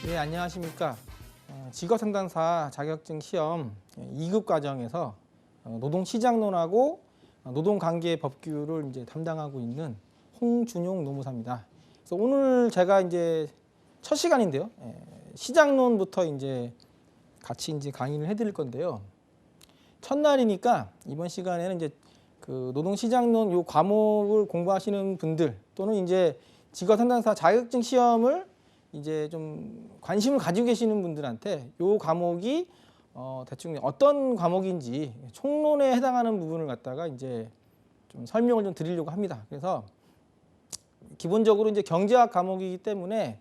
네, 안녕하십니까. 직업상담사 자격증 시험 2급 과정에서 노동시장론하고 노동관계 법규를 이제 담당하고 있는 홍준용 노무사입니다. 그래서 오늘 제가 이제 첫 시간인데요. 시장론부터 이제 같이 이제 강의를 해드릴 건데요. 첫날이니까 이번 시간에는 이제 그 노동시장론 요 과목을 공부하시는 분들 또는 이제 직업상담사 자격증 시험을 이제 좀 관심을 가지고 계시는 분들한테 요 과목이 대충 어떤 과목인지 총론에 해당하는 부분을 갖다가 이제 좀 설명을 좀 드리려고 합니다. 그래서 기본적으로 이제 경제학 과목이기 때문에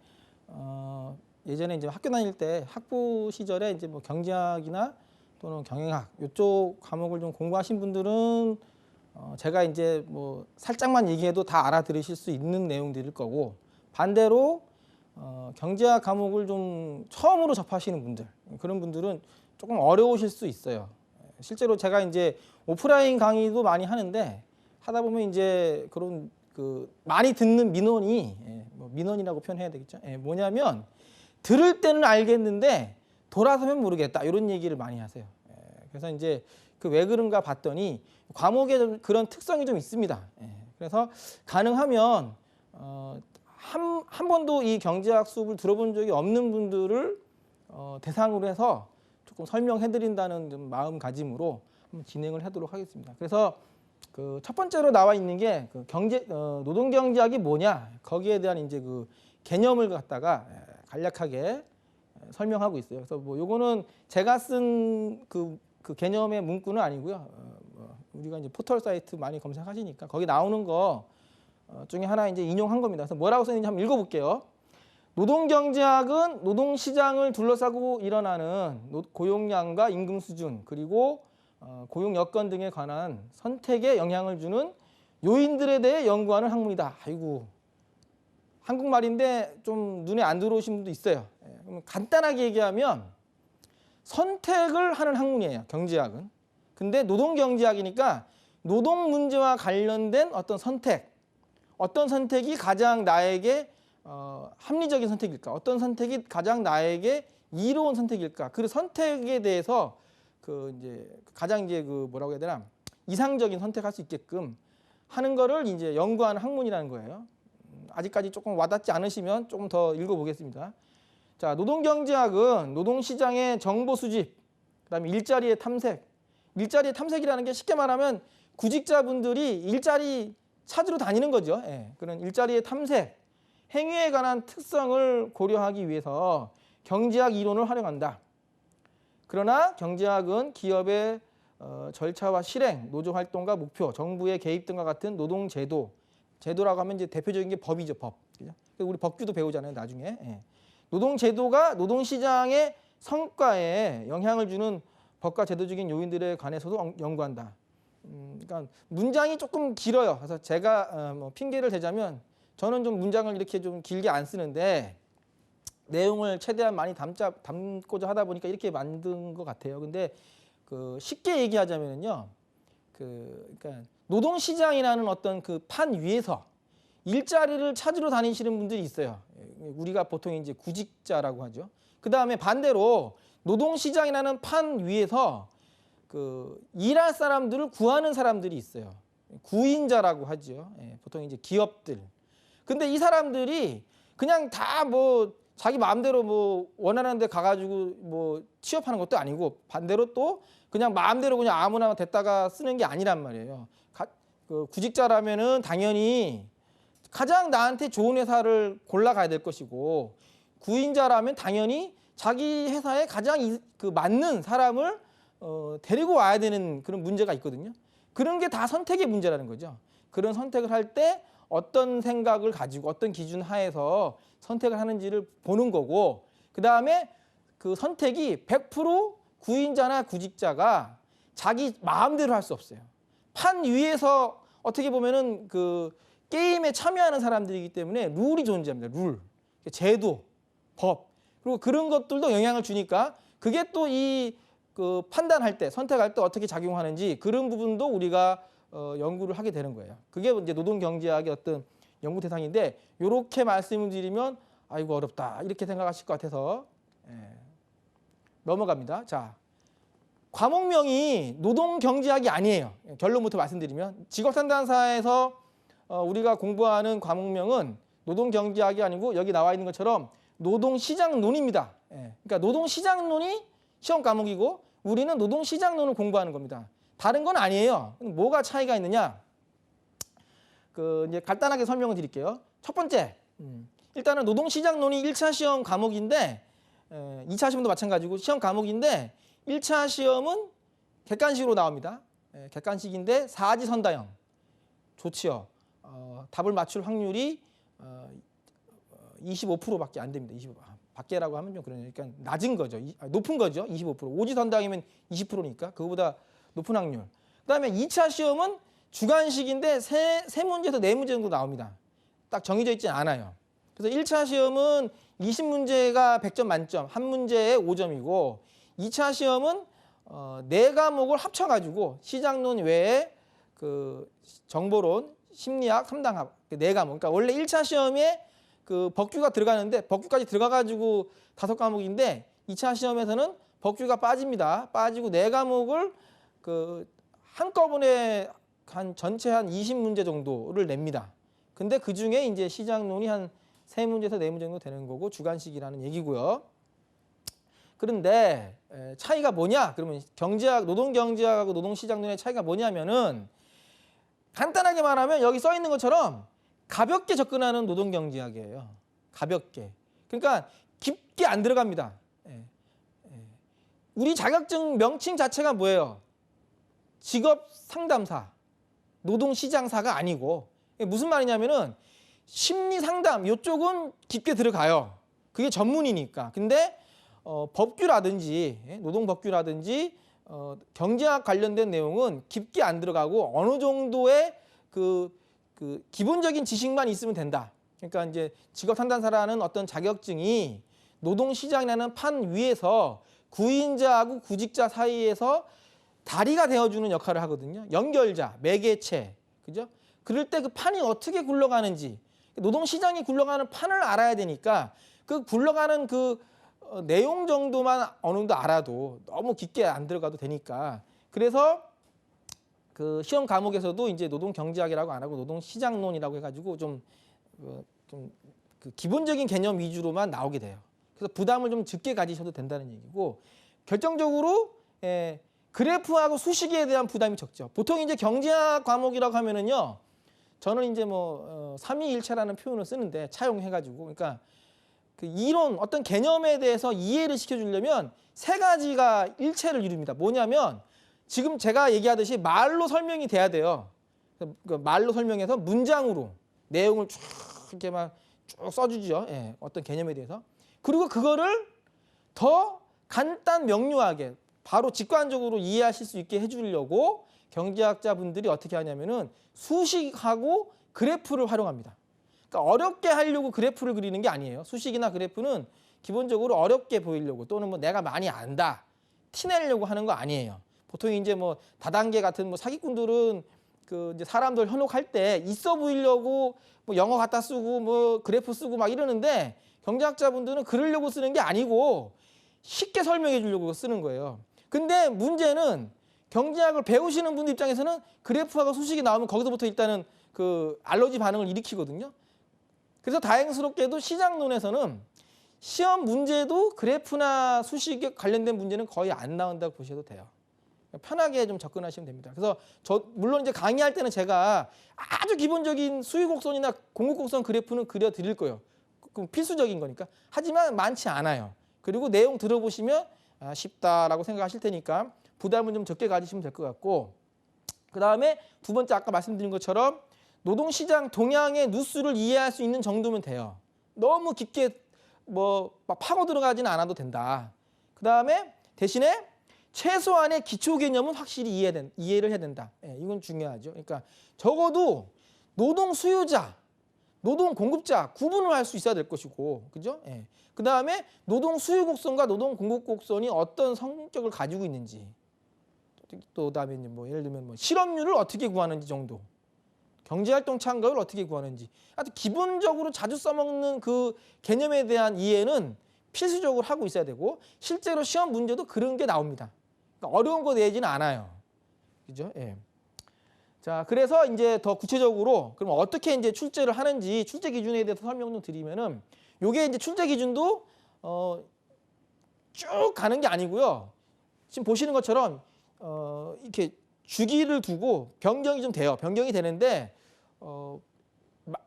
예전에 이제 학교 다닐 때 학부 시절에 이제 뭐 경제학이나 또는 경영학 이쪽 과목을 좀 공부하신 분들은 제가 이제 뭐 살짝만 얘기해도 다 알아들으실 수 있는 내용들일 거고, 반대로 경제학 과목을 좀 처음으로 접하시는 분들, 그런 분들은 조금 어려우실 수 있어요. 실제로 제가 이제 오프라인 강의도 많이 하는데 하다 보면 이제 그런 그 많이 듣는 민원이 뭐 민원이라고 표현해야 되겠죠. 뭐냐면 들을 때는 알겠는데 돌아서면 모르겠다 이런 얘기를 많이 하세요. 그래서 이제 그 왜 그런가 봤더니 과목에 좀 그런 특성이 좀 있습니다. 그래서 가능하면 한 번도 이 경제학 수업을 들어본 적이 없는 분들을 대상으로 해서 조금 설명해드린다는 좀 마음가짐으로 한번 진행을 하도록 하겠습니다. 그래서 그 첫 번째로 나와 있는 게 그 노동경제학이 뭐냐, 거기에 대한 이제 그 개념을 갖다가 간략하게 설명하고 있어요. 그래서 뭐 요거는 제가 쓴 그 개념의 문구는 아니고요. 우리가 이제 포털 사이트 많이 검색하시니까 거기 나오는 거 중에 하나 이제 인용한 겁니다. 그래서 뭐라고 써있는지 한번 읽어볼게요. 노동경제학은 노동시장을 둘러싸고 일어나는 고용량과 임금 수준, 그리고 고용 여건 등에 관한 선택에 영향을 주는 요인들에 대해 연구하는 학문이다. 아이고, 한국말인데 좀 눈에 안 들어오신 분도 있어요. 그럼 간단하게 얘기하면 선택을 하는 학문이에요, 경제학은. 근데 노동경제학이니까 노동 문제와 관련된 어떤 선택, 어떤 선택이 가장 나에게 합리적인 선택일까? 어떤 선택이 가장 나에게 이로운 선택일까? 그 선택에 대해서 그 이제 가장 이제 그 뭐라고 해야 되나? 이상적인 선택할 수 있게끔 하는 거를 이제 연구하는 학문이라는 거예요. 아직까지 조금 와닿지 않으시면 조금 더 읽어보겠습니다. 자, 노동경제학은 노동시장의 정보 수집, 그다음에 일자리의 탐색. 일자리의 탐색이라는 게 쉽게 말하면 구직자분들이 일자리 찾으러 다니는 거죠. 그런 일자리의 탐색, 행위에 관한 특성을 고려하기 위해서 경제학 이론을 활용한다. 그러나 경제학은 기업의 절차와 실행, 노조활동과 목표, 정부의 개입 등과 같은 노동제도, 제도라고 하면 이제 대표적인 게 법이죠, 법. 그죠? 우리 법규도 배우잖아요, 나중에. 노동제도가 노동시장의 성과에 영향을 주는 법과 제도적인 요인들에 관해서도 연구한다. 그러니까 문장이 조금 길어요. 그래서 제가 뭐 핑계를 대자면 저는 좀 문장을 이렇게 좀 길게 안 쓰는데 내용을 최대한 많이 담고자 하다 보니까 이렇게 만든 것 같아요. 근데 그 쉽게 얘기하자면요, 그러니까 노동시장이라는 어떤 그 판 위에서 일자리를 찾으러 다니시는 분들이 있어요. 우리가 보통 이제 구직자라고 하죠. 그 다음에 반대로 노동시장이라는 판 위에서 그 일할 사람들을 구하는 사람들이 있어요. 구인자라고 하죠. 보통 이제 기업들. 근데 이 사람들이 그냥 다 뭐 자기 마음대로 뭐 원하는 데 가가지고 뭐 취업하는 것도 아니고, 반대로 또 그냥 마음대로 그냥 아무나 됐다가 쓰는 게 아니란 말이에요. 그 구직자라면은 당연히 가장 나한테 좋은 회사를 골라가야 될 것이고, 구인자라면 당연히 자기 회사에 가장 그 맞는 사람을 데리고 와야 되는 그런 문제가 있거든요. 그런 게 다 선택의 문제라는 거죠. 그런 선택을 할 때 어떤 생각을 가지고 어떤 기준 하에서 선택을 하는지를 보는 거고, 그 다음에 그 선택이 100% 구인자나 구직자가 자기 마음대로 할 수 없어요. 판 위에서 어떻게 보면은 그 게임에 참여하는 사람들이기 때문에 룰이 존재합니다. 룰, 제도, 법, 그리고 그런 것들도 영향을 주니까 그게 또 이 그 판단할 때, 선택할 때 어떻게 작용하는지 그런 부분도 우리가 연구를 하게 되는 거예요. 그게 이제 노동경제학의 어떤 연구 대상인데 이렇게 말씀을 드리면 아이고 어렵다 이렇게 생각하실 것 같아서 넘어갑니다. 자, 과목명이 노동경제학이 아니에요. 결론부터 말씀드리면 직업상담사에서 우리가 공부하는 과목명은 노동경제학이 아니고 여기 나와 있는 것처럼 노동시장론입니다. 그러니까 노동시장론이 시험 과목이고 우리는 노동시장론을 공부하는 겁니다. 다른 건 아니에요. 뭐가 차이가 있느냐? 이제 간단하게 설명을 드릴게요. 첫 번째, 일단은 노동시장론이 1차 시험 과목인데 2차 시험도 마찬가지고 시험 과목인데 1차 시험은 객관식으로 나옵니다. 객관식인데 사지선다형. 좋지요. 답을 맞출 확률이 25%밖에 안 됩니다. 25%. 밖에라고 하면 좀 그러니까 낮은 거죠. 높은 거죠. 25%. 오지선다형이면 20%니까 그거보다 높은 확률. 그다음에 2차 시험은 주관식인데 세 문제에서 네 문제 정도 나옵니다. 딱 정해져 있지 않아요. 그래서 1차 시험은 20문제가 100점 만점, 한 문제에 5점이고 2차 시험은 네 과목을 합쳐가지고 시장론 외에 정보론, 심리학, 삼당학 네 과목. 그러니까 원래 1차 시험에 법규가 들어가는데 법규까지 들어가가지고 5과목인데 2차 시험에서는 법규가 빠집니다. 빠지고 네 과목을 한꺼번에 전체 한 20문제 정도를 냅니다. 근데 그 중에 이제 시장론이 한 3문제에서 4문제 정도 되는 거고 주관식이라는 얘기고요. 그런데 차이가 뭐냐? 그러면 노동경제학하고 노동시장론의 차이가 뭐냐면은 간단하게 말하면 여기 써 있는 것처럼 가볍게 접근하는 노동경제학이에요. 가볍게. 그러니까 깊게 안 들어갑니다. 우리 자격증 명칭 자체가 뭐예요? 직업상담사, 노동시장사가 아니고 무슨 말이냐면은 심리상담 이쪽은 깊게 들어가요. 그게 전문이니까. 근데 법규라든지 노동법규라든지 경제학 관련된 내용은 깊게 안 들어가고 어느 정도의 기본적인 지식만 있으면 된다. 그러니까 이제 직업상담사라는 어떤 자격증이 노동시장이라는 판 위에서 구인자하고 구직자 사이에서 다리가 되어주는 역할을 하거든요. 연결자, 매개체, 그죠? 그럴 때 그 판이 어떻게 굴러가는지 노동시장이 굴러가는 판을 알아야 되니까 그 굴러가는 내용 정도만 어느 정도 알아도 너무 깊게 안 들어가도 되니까 그래서 시험 과목에서도 이제 노동경제학이라고 안 하고 노동시장론이라고 해가지고 좀 기본적인 개념 위주로만 나오게 돼요. 그래서 부담을 좀 적게 가지셔도 된다는 얘기고 결정적으로 그래프하고 수식에 대한 부담이 적죠. 보통 이제 경제학 과목이라고 하면은요, 저는 이제 삼위일체라는 표현을 쓰는데 차용해가지고 그러니까 이론 어떤 개념에 대해서 이해를 시켜주려면 세 가지가 일체를 이룹니다. 뭐냐면 지금 제가 얘기하듯이 말로 설명이 돼야 돼요. 말로 설명해서 문장으로 내용을 쭉 이렇게 막 쭉 써주죠. 어떤 개념에 대해서. 그리고 그거를 더 간단 명료하게 바로 직관적으로 이해하실 수 있게 해주려고 경제학자분들이 어떻게 하냐면은 수식하고 그래프를 활용합니다. 그러니까 어렵게 하려고 그래프를 그리는 게 아니에요. 수식이나 그래프는 기본적으로 어렵게 보이려고 또는 내가 많이 안다 티내려고 하는 거 아니에요. 보통 이제 다단계 같은 사기꾼들은 이제 사람들 현혹할 때 있어 보이려고 영어 갖다 쓰고 그래프 쓰고 막 이러는데 경제학자분들은 그러려고 쓰는 게 아니고 쉽게 설명해 주려고 쓰는 거예요. 근데 문제는 경제학을 배우시는 분들 입장에서는 그래프하고 수식이 나오면 거기서부터 일단은 알러지 반응을 일으키거든요. 그래서 다행스럽게도 시장론에서는 시험 문제도 그래프나 수식에 관련된 문제는 거의 안 나온다고 보셔도 돼요. 편하게 좀 접근하시면 됩니다. 그래서 물론 이제 강의할 때는 제가 아주 기본적인 수익곡선이나 공급곡선 그래프는 그려드릴 거예요. 그럼 필수적인 거니까. 하지만 많지 않아요. 그리고 내용 들어보시면 쉽다라고 생각하실 테니까 부담은 좀 적게 가지시면 될 것 같고, 그 다음에 두 번째 아까 말씀드린 것처럼 노동시장 동향의 누수를 이해할 수 있는 정도면 돼요. 너무 깊게 막 파고 들어가지는 않아도 된다. 그 다음에 대신에 최소한의 기초 개념은 확실히 이해를 해야 된다. 이건 중요하죠. 그러니까 적어도 노동 수요자, 노동 공급자 구분을 할 수 있어야 될 것이고, 그죠? 그 다음에 노동 수요 곡선과 노동 공급 곡선이 어떤 성격을 가지고 있는지 또 그다음에 이제 뭐 예를 들면 뭐 실업률을 어떻게 구하는지 정도, 경제활동 참가율 어떻게 구하는지, 하여튼 기본적으로 자주 써먹는 그 개념에 대한 이해는 필수적으로 하고 있어야 되고, 실제로 시험 문제도 그런 게 나옵니다. 그러니까 어려운 거 내지는 않아요. 그죠? 예. 자, 그래서 이제 더 구체적으로 그럼 어떻게 이제 출제를 하는지 출제 기준에 대해서 설명 좀 드리면은, 요게 이제 출제 기준도 쭉 가는 게 아니고요. 지금 보시는 것처럼 이렇게 주기를 두고 변경이 좀 돼요. 변경이 되는데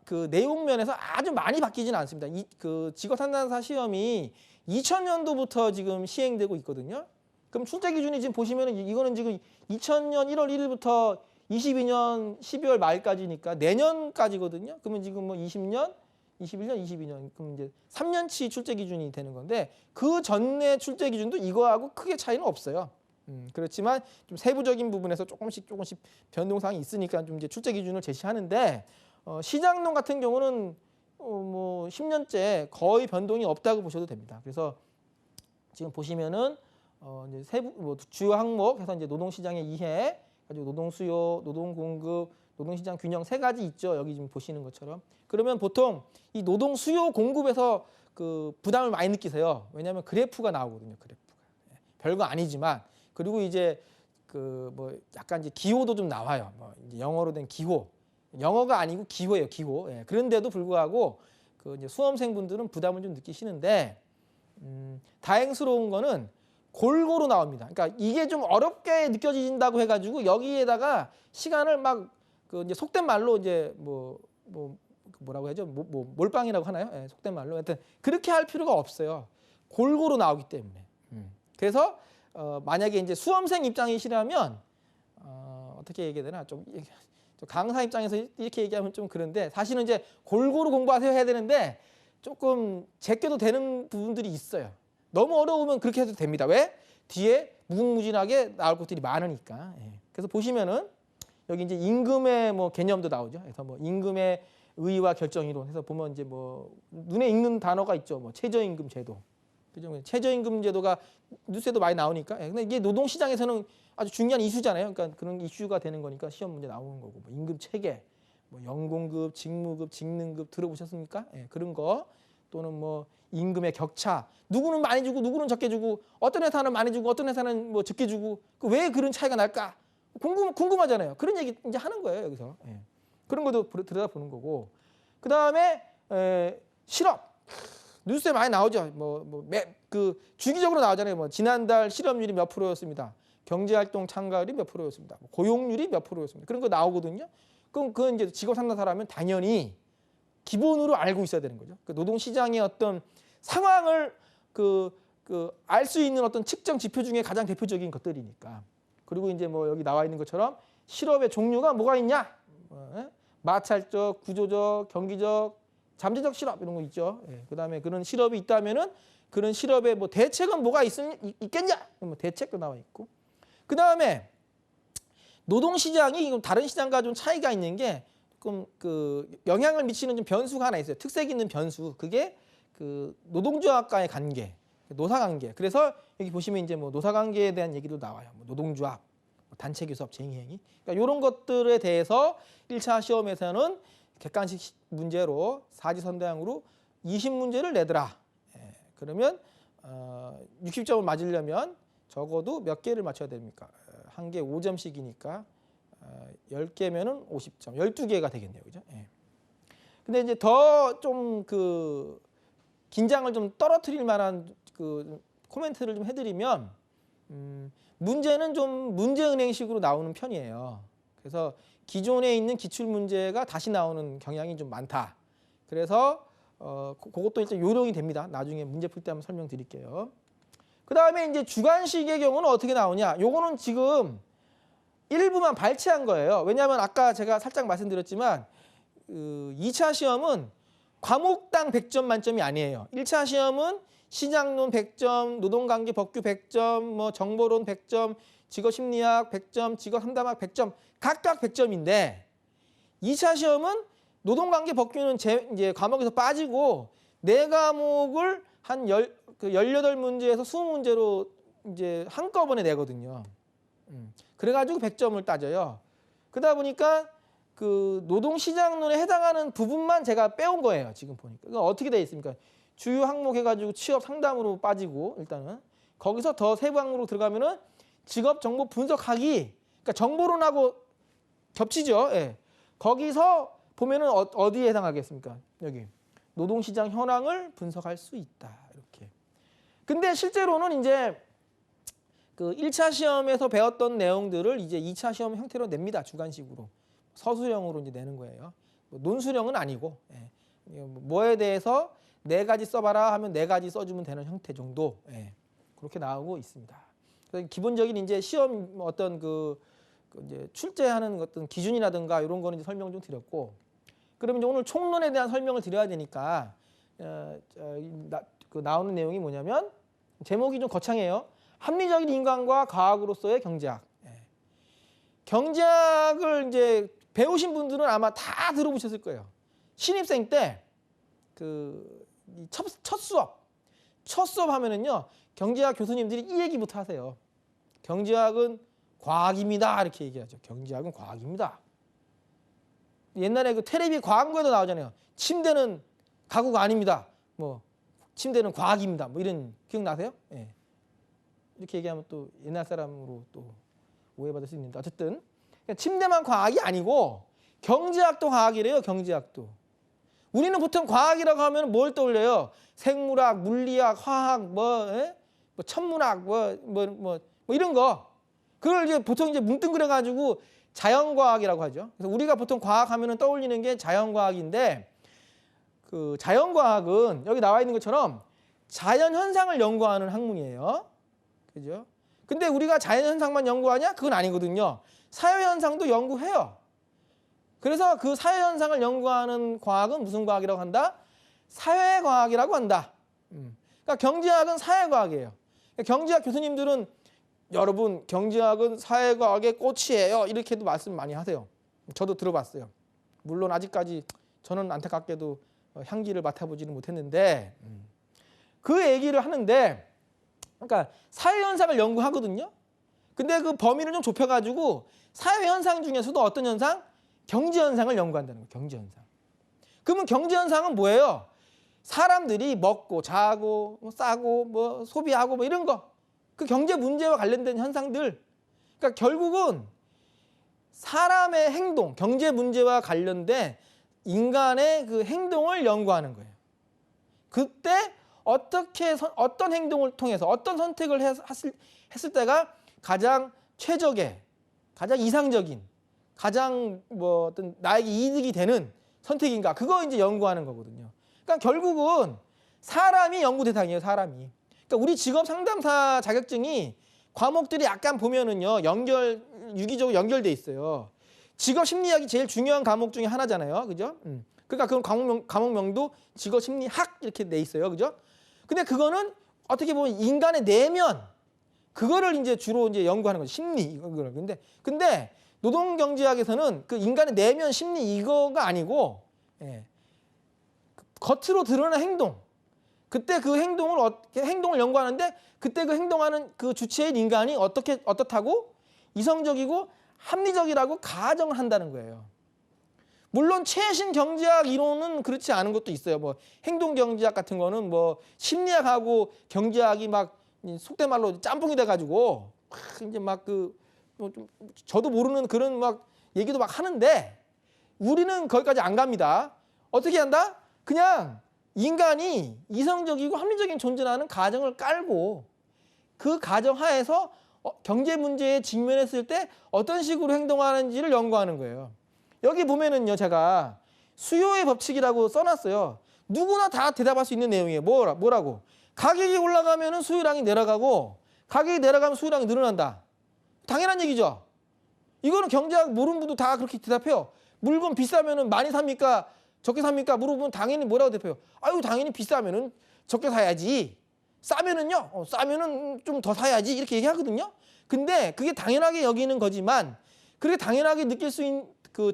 그 내용 면에서 아주 많이 바뀌지는 않습니다. 그 직업 상담사 시험이 2000년도부터 지금 시행되고 있거든요. 그럼 출제 기준이 지금 보시면은 이거는 지금 2000년 1월 1일부터 22년 12월 말까지니까 내년까지거든요. 그러면 지금 뭐 20년, 21년, 22년, 그럼 이제 3년치 출제 기준이 되는 건데, 그 전에 출제 기준도 이거하고 크게 차이는 없어요. 그렇지만 좀 세부적인 부분에서 조금씩 변동사항이 있으니까 좀 이제 출제 기준을 제시하는데, 시장론 같은 경우는 뭐 10년째 거의 변동이 없다고 보셔도 됩니다. 그래서 지금 보시면은 이제 세부 뭐 주요 항목 해서 이제 노동시장의 이해, 가지고 노동 수요, 노동 공급, 노동시장 균형 세 가지 있죠. 여기 지금 보시는 것처럼. 그러면 보통 이 노동 수요 공급에서 그 부담을 많이 느끼세요. 왜냐하면 그래프가 나오거든요. 그래프가. 별거 아니지만. 그리고 이제 그 뭐 약간 이제 기호도 좀 나와요. 뭐 이제 영어로 된 기호. 영어가 아니고 기호예요. 기호. 예. 그런데도 불구하고 그 이제 수험생분들은 부담을 좀 느끼시는데, 다행스러운 거는 골고루 나옵니다. 그러니까 이게 좀 어렵게 느껴진다고 해가지고 여기에다가 시간을 막 그 이제 속된 말로 이제 뭐라고 하죠? 몰빵이라고 하나요? 예, 속된 말로. 하여튼 그렇게 할 필요가 없어요. 골고루 나오기 때문에. 그래서 만약에 이제 수험생 입장이시라면 어떻게 얘기해야 되나? 좀 강사 입장에서 이렇게 얘기하면 좀 그런데, 사실은 이제 골고루 공부하세요 해야 되는데 조금 제껴도 되는 부분들이 있어요. 너무 어려우면 그렇게 해도 됩니다. 왜? 뒤에 무궁무진하게 나올 것들이 많으니까. 예. 그래서 보시면은 여기 이제 임금의 뭐 개념도 나오죠. 그래서 뭐 임금의 의의와 결정이론 해서 보면 이제 뭐 눈에 익는 단어가 있죠. 뭐 최저임금 제도. 그죠? 최저임금 제도가 뉴스에도 많이 나오니까. 예. 근데 이게 노동시장에서는 아주 중요한 이슈잖아요. 그러니까 그런 이슈가 되는 거니까 시험 문제 나오는 거고. 뭐 임금 체계, 뭐 연공급, 직무급, 직능급 들어보셨습니까? 예. 그런 거. 또는 뭐 임금의 격차, 누구는 많이 주고 누구는 적게 주고, 어떤 회사는 많이 주고 어떤 회사는 뭐 적게 주고, 왜 그런 차이가 날까? 궁금하잖아요. 그런 얘기 이제 하는 거예요, 여기서. 예. 그런 것도 들여다보는 거고. 그 다음에 실업, 뉴스에 많이 나오죠. 그 주기적으로 나오잖아요. 뭐 지난달 실업률이 몇 프로였습니다. 경제활동 참가율이 몇 프로였습니다. 고용률이 몇 프로였습니다. 그런 거 나오거든요. 그럼 그건 이제 직업 상담사라면 당연히 기본으로 알고 있어야 되는 거죠. 그 노동시장의 어떤 상황을 알 수 있는 어떤 측정 지표 중에 가장 대표적인 것들이니까. 그리고 이제 뭐 여기 나와 있는 것처럼 실업의 종류가 뭐가 있냐? 마찰적, 구조적, 경기적, 잠재적 실업 이런 거 있죠. 예. 그다음에 그런 실업이 있다면은 그런 실업의 뭐 대책은 뭐가 있겠냐? 뭐 대책도 나와 있고. 그다음에 노동시장이 다른 시장과 좀 차이가 있는 게, 조금 그 영향을 미치는 좀 변수가 하나 있어요. 특색 있는 변수. 그게 그 노동조합과의 관계, 노사관계. 그래서 여기 보시면 이제 뭐 노사관계에 대한 얘기도 나와요. 뭐 노동조합, 단체교섭, 쟁의행위. 그러니까 이런 것들에 대해서 1차 시험에서는 객관식 문제로 사지선다형으로 20문제를 내더라. 예, 그러면 60점을 맞으려면 적어도 몇 개를 맞춰야 됩니까? 한 개 5점씩이니까 10개면은 50점, 12개가 되겠네요. 그죠? 예. 근데 이제 더 좀 그 긴장을 좀 떨어뜨릴 만한 그 코멘트를 좀 해드리면, 문제는 좀 문제은행식으로 나오는 편이에요. 그래서 기존에 있는 기출 문제가 다시 나오는 경향이 좀 많다. 그래서 그것도 이제 요령이 됩니다. 나중에 문제 풀 때 한번 설명드릴게요. 그 다음에 이제 주관식의 경우는 어떻게 나오냐? 요거는 지금 일부만 발췌한 거예요. 왜냐하면 아까 제가 살짝 말씀드렸지만 2차 시험은 과목당 100점 만점이 아니에요. 1차 시험은 시장론 100점, 노동관계 법규 100점, 뭐 정보론 100점, 직업심리학 100점, 직업상담학 100점, 각각 100점인데 2차 시험은 노동관계 법규는 이제 과목에서 빠지고 4과목을 한 18문제에서 20문제로 이제 한꺼번에 내거든요. 그래가지고 100점을 따져요. 그러다 보니까 그 노동시장론에 해당하는 부분만 제가 빼온 거예요. 지금 보니까. 그러니까 어떻게 돼 있습니까? 주요 항목 해가지고 취업 상담으로 빠지고 일단은 거기서 더 세부 항목으로 들어가면은 직업 정보 분석하기, 그러니까 정보론하고 겹치죠. 예. 거기서 보면은 어디에 해당하겠습니까? 여기 노동시장 현황을 분석할 수 있다. 이렇게. 근데 실제로는 이제 그 1차 시험에서 배웠던 내용들을 이제 2차 시험 형태로 냅니다. 주관식으로. 서술형으로 이제 내는 거예요. 논술형은 아니고. 예. 뭐에 대해서 4가지 써봐라 하면 4가지 써주면 되는 형태 정도. 예. 그렇게 나오고 있습니다. 그래서 기본적인 이제 시험 어떤 그 이제 출제하는 어떤 기준이라든가 이런 거는 이제 설명 좀 드렸고, 그러면 이제 오늘 총론에 대한 설명을 드려야 되니까 나오는 내용이 뭐냐면 제목이 좀 거창해요. 합리적인 인간과 과학으로서의 경제학. 예. 경제학을 이제 배우신 분들은 아마 다 들어보셨을 거예요. 신입생 때 그 첫 수업 하면은요 경제학 교수님들이 이 얘기부터 하세요. 경제학은 과학입니다. 이렇게 얘기하죠. 경제학은 과학입니다. 옛날에 그 텔레비 광고에도 나오잖아요. 침대는 가구가 아닙니다. 뭐 침대는 과학입니다. 뭐 이런 기억나세요? 예. 이렇게 얘기하면 또 옛날 사람으로 또 오해받을 수 있는데 어쨌든 침대만 과학이 아니고 경제학도 과학이래요. 경제학도. 우리는 보통 과학이라고 하면 뭘 떠올려요? 생물학, 물리학, 화학, 뭐 천문학, 뭐 이런 거. 그걸 이제 보통 이제 뭉뚱그려 가지고 자연과학이라고 하죠. 그래서 우리가 보통 과학하면은 떠올리는 게 자연과학인데, 그 자연과학은 여기 나와 있는 것처럼 자연 현상을 연구하는 학문이에요. 그죠? 근데 우리가 자연 현상만 연구하냐? 그건 아니거든요. 사회 현상도 연구해요. 그래서 그 사회 현상을 연구하는 과학은 무슨 과학이라고 한다? 사회과학이라고 한다. 그러니까 경제학은 사회과학이에요. 그러니까 경제학 교수님들은 여러분 경제학은 사회과학의 꽃이에요. 이렇게도 말씀 많이 하세요. 저도 들어봤어요. 물론 아직까지 저는 안타깝게도 향기를 맡아보지는 못했는데 그 얘기를 하는데, 그러니까 사회현상을 연구하거든요. 근데 그 범위를 좀 좁혀가지고 사회현상 중에서도 어떤 현상? 경제현상을 연구한다는 거예요. 경제현상. 그러면 경제현상은 뭐예요? 사람들이 먹고 자고 뭐 싸고 뭐 소비하고 뭐 이런 거. 그 경제 문제와 관련된 현상들. 그러니까 결국은 사람의 행동, 경제 문제와 관련된 인간의 그 행동을 연구하는 거예요. 그때 어떤 행동을 통해서 어떤 선택을 했을 때가 가장 최적의, 가장 이상적인, 가장 뭐 어떤 나에게 이득이 되는 선택인가, 그거 이제 연구하는 거거든요. 그러니까 결국은 사람이 연구 대상이에요. 사람이. 그러니까 우리 직업 상담사 자격증이 과목들이 약간 보면은요 유기적으로 연결돼 있어요. 직업 심리학이 제일 중요한 과목 중에 하나잖아요. 그죠? 그러니까 그 과목명도 직업 심리학 이렇게 돼 있어요. 그죠? 근데 그거는 어떻게 보면 인간의 내면, 그거를 이제 주로 이제 연구하는 거죠. 심리 이거를. 근데 노동경제학에서는 그 인간의 내면 심리 이거가 아니고, 예, 겉으로 드러나는 행동. 그때 그 행동을 연구하는데, 그때 그 행동하는 그 주체인 인간이 어떻다고 이성적이고 합리적이라고 가정을 한다는 거예요. 물론 최신 경제학 이론은 그렇지 않은 것도 있어요. 뭐 행동 경제학 같은 거는 뭐 심리학하고 경제학이 막 속된 말로 짬뽕이 돼가지고 이제 막 저도 모르는 그런 막 얘기도 막 하는데, 우리는 거기까지 안 갑니다. 어떻게 한다? 그냥 인간이 이성적이고 합리적인 존재라는 가정을 깔고 그 가정 하에서 경제 문제에 직면했을 때 어떤 식으로 행동하는지를 연구하는 거예요. 여기 보면은요, 제가 수요의 법칙이라고 써놨어요. 누구나 다 대답할 수 있는 내용이에요. 뭐라고? 가격이 올라가면은 수요량이 내려가고, 가격이 내려가면 수요량이 늘어난다. 당연한 얘기죠. 이거는 경제학 모르는 분도 다 그렇게 대답해요. 물건 비싸면은 많이 삽니까? 적게 삽니까? 물어보면 당연히 뭐라고 대답해요? 아유, 당연히 비싸면은 적게 사야지. 싸면은요, 싸면은 좀 더 사야지. 이렇게 얘기하거든요. 근데 그게 당연하게 여기는 거지만, 그렇게 당연하게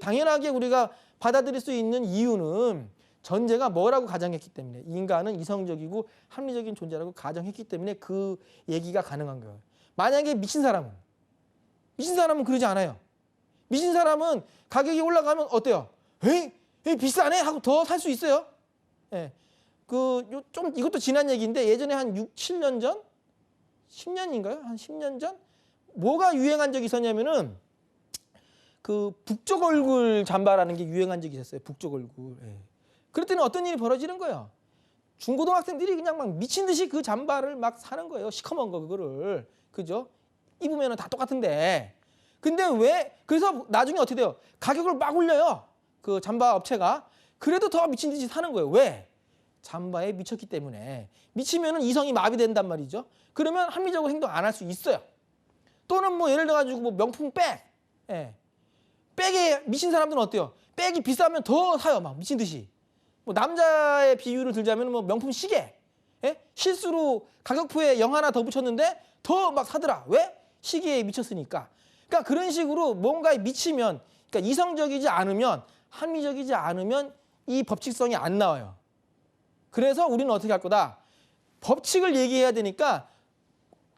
당연하게 우리가 받아들일 수 있는 이유는 전제가 뭐라고 가정했기 때문에, 인간은 이성적이고 합리적인 존재라고 가정했기 때문에 그 얘기가 가능한 거예요. 만약에 미친 사람은, 미친 사람은 그러지 않아요. 미친 사람은 가격이 올라가면 어때요? 에이 비싸네 하고 더 살 수 있어요. 예. 좀 이것도 지난 얘기인데 예전에 한 6, 7년 전, 10년인가요? 한 10년 전 뭐가 유행한 적이 있었냐면은 그 북쪽 얼굴 잠바라는 게 유행한 적이 있었어요. 북쪽 얼굴. 예. 그랬더니 어떤 일이 벌어지는 거예요. 중고등학생들이 그냥 막 미친 듯이 그 잠바를 막 사는 거예요. 시커먼 거 그거를. 그죠? 입으면은 다 똑같은데. 근데 왜? 그래서 나중에 어떻게 돼요? 가격을 막 올려요. 그 잠바 업체가. 그래도 더 미친 듯이 사는 거예요. 왜? 잠바에 미쳤기 때문에. 미치면은 이성이 마비된단 말이죠. 그러면 합리적으로 행동 안 할 수 있어요. 또는 뭐 예를 들어 가지고 뭐 명품 백. 예. 백에 미친 사람들은 어때요? 백이 비싸면 더 사요. 막 미친 듯이. 뭐 남자의 비유를 들자면 뭐 명품 시계. 예? 실수로 가격표에 0 하나 더 붙였는데 더 막 사더라. 왜? 시계에 미쳤으니까. 그러니까 그런 식으로 뭔가에 미치면, 그러니까 이성적이지 않으면, 합리적이지 않으면 이 법칙성이 안 나와요. 그래서 우리는 어떻게 할 거다? 법칙을 얘기해야 되니까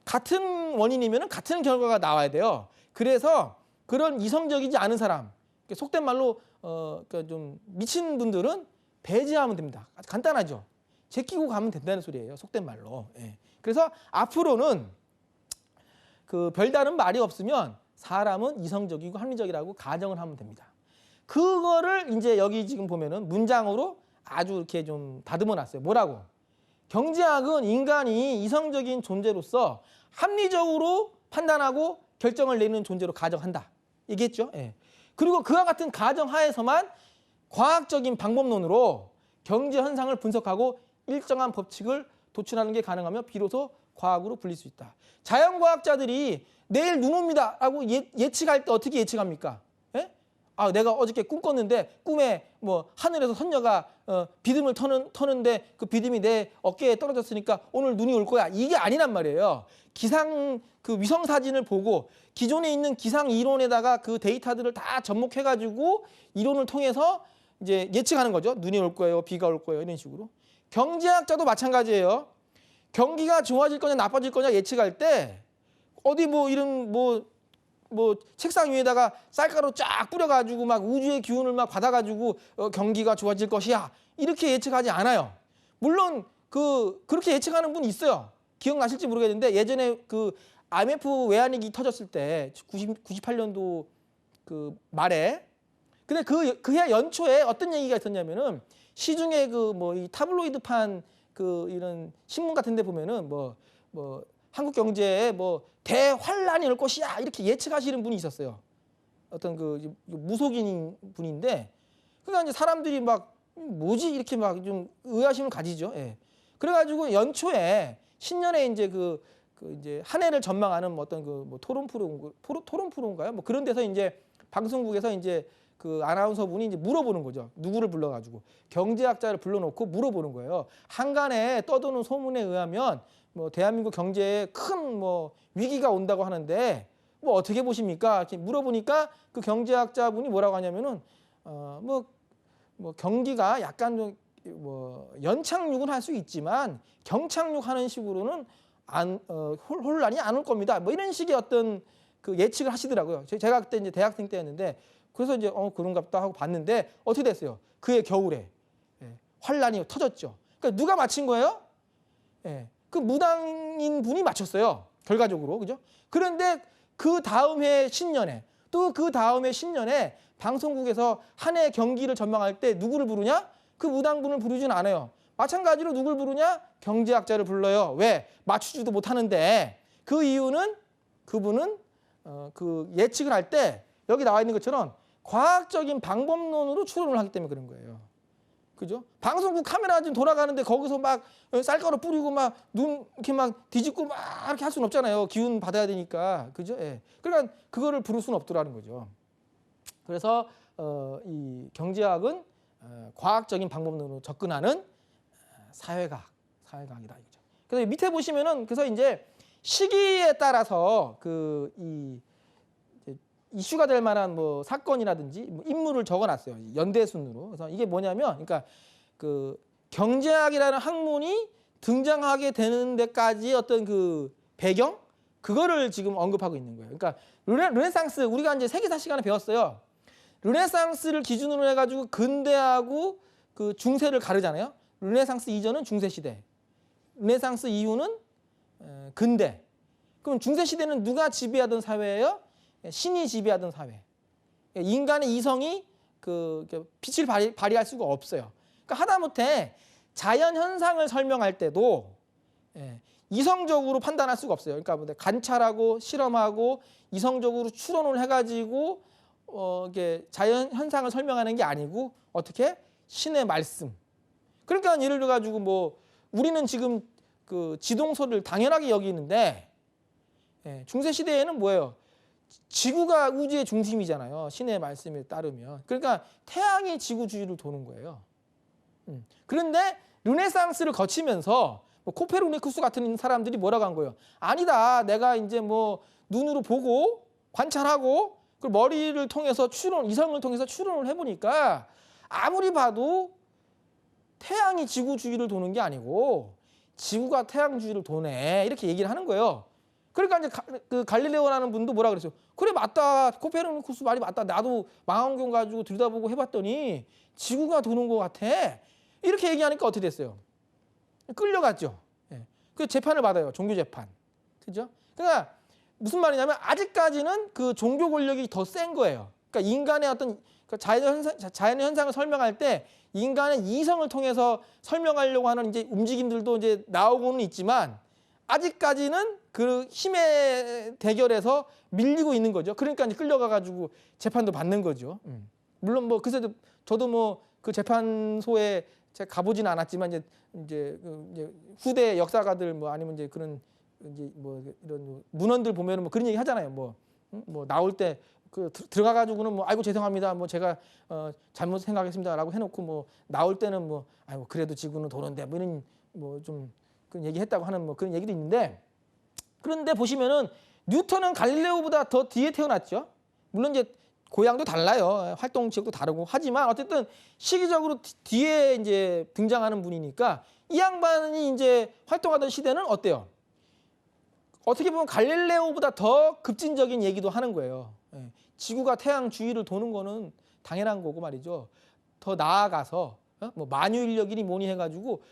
같은 원인이면 같은 결과가 나와야 돼요. 그래서 그런 이성적이지 않은 사람, 속된 말로 그러니까 좀 미친 분들은 배제하면 됩니다. 간단하죠. 제끼고 가면 된다는 소리예요. 속된 말로. 예. 그래서 앞으로는 그 별다른 말이 없으면 사람은 이성적이고 합리적이라고 가정을 하면 됩니다. 그거를 이제 여기 지금 보면은 문장으로 아주 이렇게 좀 다듬어 놨어요. 뭐라고? 경제학은 인간이 이성적인 존재로서 합리적으로 판단하고 결정을 내리는 존재로 가정한다. 얘기했죠? 예. 그리고 그와 같은 가정하에서만 과학적인 방법론으로 경제 현상을 분석하고 일정한 법칙을 도출하는 게 가능하며 비로소 과학으로 불릴 수 있다. 자연과학자들이 내일 눈 옵니다 라고 예측할 때 어떻게 예측합니까? 예? 아, 내가 어저께 꿈 꿨는데 꿈에 뭐 하늘에서 선녀가 비듬을 터는데 그 비듬이 내 어깨에 떨어졌으니까 오늘 눈이 올 거야. 이게 아니란 말이에요. 기상 그 위성 사진을 보고 기존에 있는 기상 이론에다가 그 데이터들을 다 접목해가지고 이론을 통해서 이제 예측하는 거죠. 눈이 올 거예요, 비가 올 거예요, 이런 식으로. 경제학자도 마찬가지예요. 경기가 좋아질 거냐 나빠질 거냐 예측할 때 어디 뭐 이런 뭐 책상 위에다가 쌀가루 쫙 뿌려가지고 막 우주의 기운을 막 받아가지고 경기가 좋아질 것이야 이렇게 예측하지 않아요. 물론 그렇게 예측하는 분이 있어요. 기억나실지 모르겠는데 예전에 그 IMF 외환위기 터졌을 때 98년도 그 말에 근데 그해 연초에 어떤 얘기가 있었냐면은 시중에 그 뭐 이 타블로이드판 그 이런 신문 같은 데 보면은 뭐 한국 경제에 뭐 대환란이 올 것이야 이렇게 예측하시는 분이 있었어요. 어떤 그 무속인 분인데 그러니까 이제 사람들이 막 뭐지 이렇게 막 좀 의아심을 가지죠. 예. 그래가지고 연초에 신년에 이제 그 이제 한 해를 전망하는 어떤 그 뭐 토론 프로인가요? 뭐 그런 데서 이제 방송국에서 이제 그 아나운서 분이 이제 물어보는 거죠. 누구를 불러가지고 경제학자를 불러놓고 물어보는 거예요. 한간에 떠도는 소문에 의하면 뭐 대한민국 경제에 큰 뭐 위기가 온다고 하는데 뭐 어떻게 보십니까? 이렇게 물어보니까 그 경제학자 분이 뭐라고 하냐면은 뭐 경기가 약간 좀 뭐 연착륙은 할 수 있지만 경착륙하는 식으로는 혼란이 안 올 겁니다. 뭐 이런 식의 어떤 그 예측을 하시더라고요. 제가 그때 이제 대학생 때였는데 그래서 이제 그런갑다 하고 봤는데 어떻게 됐어요? 그해 겨울에 환란이 터졌죠. 그러니까 누가 맞힌 거예요? 그 무당인 분이 맞췄어요. 결과적으로. 그죠? 그런데 그 다음 해 신년에 또 그 다음 해 신년에 방송국에서 한 해 경기를 전망할 때 누구를 부르냐? 그 무당분을 부르진 않아요. 마찬가지로 누굴 부르냐? 경제학자를 불러요. 왜? 맞추지도 못하는데 그 이유는 그분은 그 예측을 할 때 여기 나와 있는 것처럼 과학적인 방법론으로 추론을 하기 때문에 그런 거예요. 그죠? 방송국 카메라 지금 돌아가는데 거기서 막 쌀가루 뿌리고 막 눈 이렇게 막 뒤집고 막 이렇게 할 수는 없잖아요. 기운 받아야 되니까. 그죠? 예. 그러니까 그거를 부를 수는 없더라는 거죠. 그래서 이 경제학은 과학적인 방법론으로 접근하는 사회학이다 이거죠. 그래서 밑에 보시면은 그래서 이제 시기에 따라서 이 이슈가 될 만한 뭐 사건이라든지 뭐 인물을 적어놨어요. 연대순으로. 그래서 이게 뭐냐면, 그러니까 그 경제학이라는 학문이 등장하게 되는 데까지 어떤 그 배경, 그거를 지금 언급하고 있는 거예요. 그러니까 르네상스 우리가 이제 세계사 시간에 배웠어요. 르네상스를 기준으로 해가지고 근대하고 그 중세를 가르잖아요. 르네상스 이전은 중세 시대, 르네상스 이후는 근대. 그럼 중세 시대는 누가 지배하던 사회예요? 신이 지배하던 사회. 인간의 이성이 그 빛을 발휘할 수가 없어요. 그러니까 하다못해 자연 현상을 설명할 때도 이성적으로 판단할 수가 없어요. 그러니까 관찰하고 실험하고 이성적으로 추론을 해가지고 이게 자연 현상을 설명하는 게 아니고 어떻게 신의 말씀. 그러니까 예를 들어 가지고 뭐 우리는 지금 그 지동설을 당연하게 여기는데 중세 시대에는 뭐예요? 지구가 우주의 중심이잖아요. 신의 말씀에 따르면. 그러니까 태양이 지구 주위를 도는 거예요. 그런데 르네상스를 거치면서 뭐 코페르니쿠스 같은 사람들이 뭐라고 한 거예요? 아니다. 내가 이제 뭐 눈으로 보고 관찰하고 그 머리를 통해서 이성을 통해서 추론을 해보니까 아무리 봐도 태양이 지구 주위를 도는 게 아니고 지구가 태양 주위를 도네. 이렇게 얘기를 하는 거예요. 그러니까 이제 그 갈릴레오라는 분도 뭐라 그랬어요? 그래 맞다. 코페르니쿠스 말이 맞다. 나도 망원경 가지고 들여다보고 해봤더니 지구가 도는 것 같아. 이렇게 얘기하니까 어떻게 됐어요? 끌려갔죠. 그 재판을 받아요. 종교 재판. 그죠? 그러니까 무슨 말이냐면 아직까지는 그 종교 권력이 더 센 거예요. 그러니까 인간의 어떤 자연 현상을 설명할 때 인간의 이성을 통해서 설명하려고 하는 이제 움직임들도 이제 나오고는 있지만 아직까지는 그 힘의 대결에서 밀리고 있는 거죠. 그러니까 이제 끌려가 가지고 재판도 받는 거죠. 물론 뭐 그래도 저도 뭐 그 재판소에 제가 가보지는 않았지만 이제 후대 역사가들 뭐 아니면 이제 그런 이제 뭐 이런 문헌들 보면은 뭐 그런 얘기 하잖아요. 뭐 나올 때 그 들어가 가지고는 뭐 아이고 죄송합니다. 뭐 제가 잘못 생각했습니다라고 해놓고 뭐 나올 때는 뭐 아이고 그래도 지구는 도는데 뭐 이런 뭐 좀 그런 얘기했다고 하는 뭐 그런 얘기도 있는데 그런데 보시면은 뉴턴은 갈릴레오보다 더 뒤에 태어났죠. 물론 이제 고향도 달라요. 활동 지역도 다르고 하지만 어쨌든 시기적으로 뒤에 이제 등장하는 분이니까 이 양반이 이제 활동하던 시대는 어때요? 어떻게 보면 갈릴레오보다 더 급진적인 얘기도 하는 거예요. 지구가 태양 주위를 도는 거는 당연한 거고 말이죠. 더 나아가서 뭐 만유인력이니 뭐니 해가지고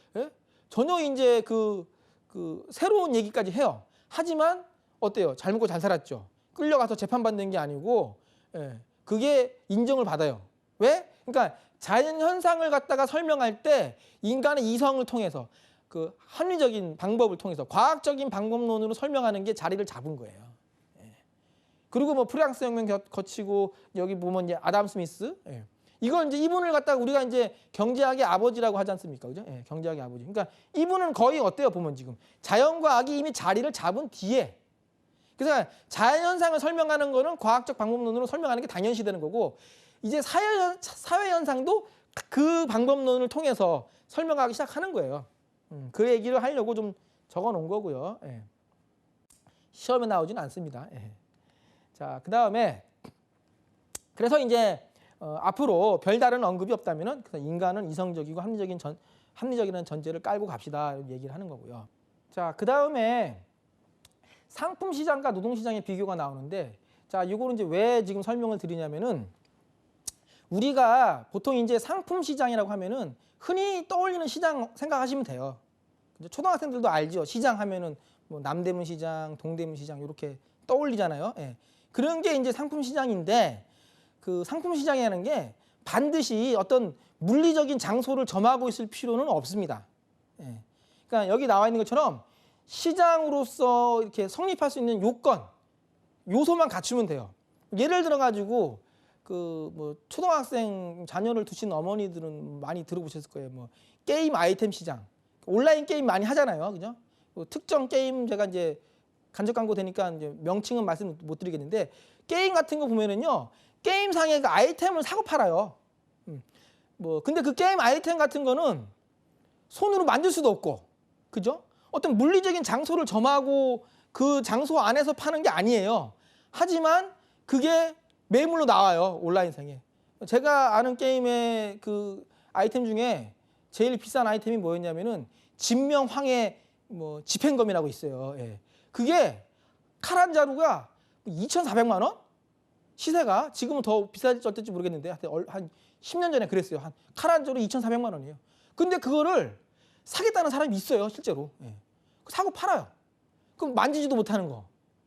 전혀 이제 그 새로운 얘기까지 해요. 하지만 어때요? 잘 먹고 잘 살았죠. 끌려가서 재판받는 게 아니고 그게 인정을 받아요. 왜? 그러니까 자연 현상을 갖다가 설명할 때 인간의 이성을 통해서 그 합리적인 방법을 통해서 과학적인 방법론으로 설명하는 게 자리를 잡은 거예요. 그리고 뭐 프랑스 혁명 거치고 여기 보면 이제 아담 스미스 이걸 이제 이분을 갖다가 우리가 이제 경제학의 아버지라고 하지 않습니까? 그죠? 경제학의 아버지. 그러니까 이분은 거의 어때요? 보면 지금 자연과 악이 이미 자리를 잡은 뒤에 그래서 자연 현상을 설명하는 거는 과학적 방법론으로 설명하는 게 당연시 되는 거고 이제 사회 현상도 그 방법론을 통해서 설명하기 시작하는 거예요. 그 얘기를 하려고 좀 적어 놓은 거고요. 시험에 나오지는 않습니다. 자, 그다음에 그래서 이제 앞으로 별다른 언급이 없다면은 인간은 이성적이고 합리적이라는 전제를 깔고 갑시다 이런 얘기를 하는 거고요. 자, 그다음에 상품 시장과 노동 시장의 비교가 나오는데 자, 이거는 이제 왜 지금 설명을 드리냐면은 우리가 보통 이제 상품 시장이라고 하면은 흔히 떠올리는 시장 생각하시면 돼요. 초등학생들도 알죠. 시장 하면은 뭐 남대문 시장, 동대문 시장 이렇게 떠올리잖아요. 그런 게 이제 상품 시장인데 그 상품 시장이라는 게 반드시 어떤 물리적인 장소를 점하고 있을 필요는 없습니다. 그러니까 여기 나와 있는 것처럼 시장으로서 이렇게 성립할 수 있는 요소만 갖추면 돼요. 예를 들어 가지고 그 뭐 초등학생 자녀를 두신 어머니들은 많이 들어보셨을 거예요. 뭐 게임 아이템 시장, 온라인 게임 많이 하잖아요, 그죠? 특정 게임 제가 이제 간접 광고 되니까 이제 명칭은 말씀 못 드리겠는데 게임 같은 거 보면은요, 게임상에 그 아이템을 사고 팔아요. 뭐 근데 그 게임 아이템 같은 거는 손으로 만질 수도 없고, 그죠? 어떤 물리적인 장소를 점하고 그 장소 안에서 파는 게 아니에요. 하지만 그게 매물로 나와요, 온라인상에. 제가 아는 게임의 그 아이템 중에 제일 비싼 아이템이 뭐였냐면은 진명황해 뭐 집행검이라고 있어요. 그게 칼 한 자루가 2,400만 원? 시세가 지금은 더 비쌀지 어떨지 모르겠는데 한 10년 전에 그랬어요. 한 칼 한 자루 2,400만 원이에요. 근데 그거를 사겠다는 사람이 있어요, 실제로. 예. 사고 팔아요. 그럼 만지지도 못하는 거.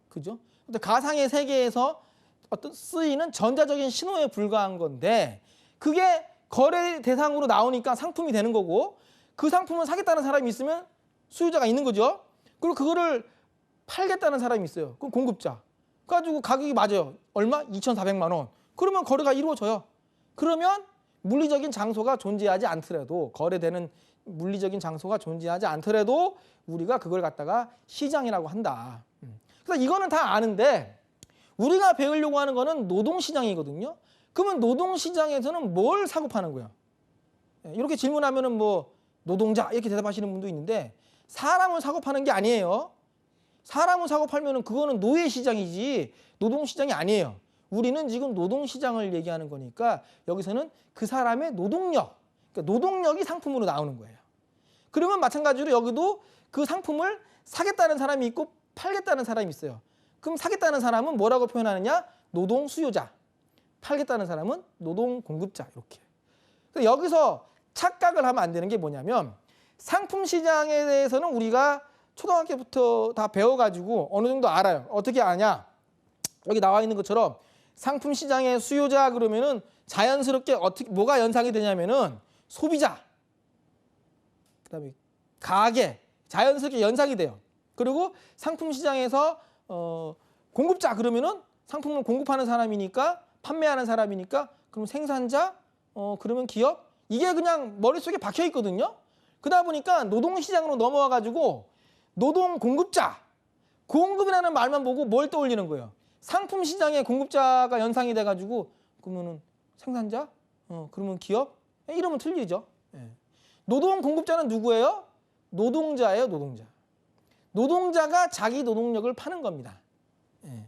그죠? 근데 가상의 세계에서 어떤 쓰이는 전자적인 신호에 불과한 건데 그게 거래 대상으로 나오니까 상품이 되는 거고 그 상품을 사겠다는 사람이 있으면 수요자가 있는 거죠. 그리고 그거를 팔겠다는 사람이 있어요. 그럼 공급자. 그래가지고 가격이 맞아요. 얼마? 2,400만 원. 그러면 거래가 이루어져요. 그러면 물리적인 장소가 존재하지 않더라도 거래되는 물리적인 장소가 존재하지 않더라도 우리가 그걸 갖다가 시장이라고 한다. 그래서 이거는 다 아는데 우리가 배우려고 하는 거는 노동시장이거든요. 그러면 노동시장에서는 뭘 사고 파는 거예요? 이렇게 질문하면은 뭐 노동자 이렇게 대답하시는 분도 있는데 사람을 사고 파는 게 아니에요. 사람을 사고 팔면은 그거는 노예시장이지 노동시장이 아니에요. 우리는 지금 노동시장을 얘기하는 거니까 여기서는 그 사람의 노동력, 그러니까 노동력이 상품으로 나오는 거예요. 그러면 마찬가지로 여기도 그 상품을 사겠다는 사람이 있고 팔겠다는 사람이 있어요. 그럼 사겠다는 사람은 뭐라고 표현하느냐? 노동 수요자. 팔겠다는 사람은 노동 공급자. 이렇게. 여기서 착각을 하면 안 되는 게 뭐냐면 상품 시장에 대해서는 우리가 초등학교부터 다 배워가지고 어느 정도 알아요. 어떻게 아냐? 여기 나와 있는 것처럼 상품 시장의 수요자 그러면은 자연스럽게 어떻게 뭐가 연상이 되냐면은 소비자, 그다음에 가게 자연스럽게 연상이 돼요. 그리고 상품 시장에서 공급자 그러면은 상품을 공급하는 사람이니까 판매하는 사람이니까 그럼 생산자, 그러면 기업 이게 그냥 머릿속에 박혀 있거든요. 그러다 보니까 노동시장으로 넘어와 가지고 노동 공급자, 공급이라는 말만 보고 뭘 떠올리는 거예요? 상품 시장에 공급자가 연상이 돼 가지고 그러면은 생산자, 그러면 기업 이러면 틀리죠. 예. 노동 공급자는 누구예요? 노동자예요, 노동자. 노동자가 자기 노동력을 파는 겁니다. 예.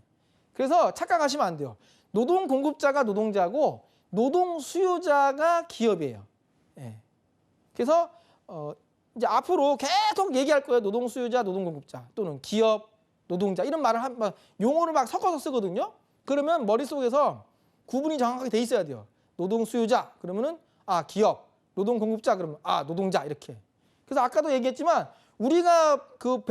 그래서 착각하시면 안 돼요. 노동 공급자가 노동자고 노동 수요자가 기업이에요. 예. 그래서 이제 앞으로 계속 얘기할 거예요. 노동 수요자, 노동 공급자 또는 기업, 노동자 이런 말을 용어를 막 섞어서 쓰거든요. 그러면 머릿속에서 구분이 정확하게 돼 있어야 돼요. 노동 수요자 그러면은 기업, 노동 공급자 그러면 노동자 이렇게. 그래서 아까도 얘기했지만 우리가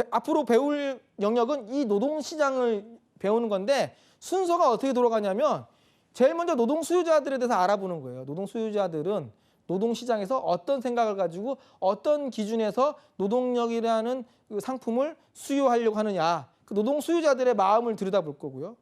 앞으로 배울 영역은 이 노동 시장을 배우는 건데 순서가 어떻게 돌아가냐면 제일 먼저 노동 수요자들에 대해서 알아보는 거예요. 노동 수요자들은 노동 시장에서 어떤 생각을 가지고 어떤 기준에서 노동력이라는 그 상품을 수요하려고 하느냐. 그 노동 수요자들의 마음을 들여다볼 거고요.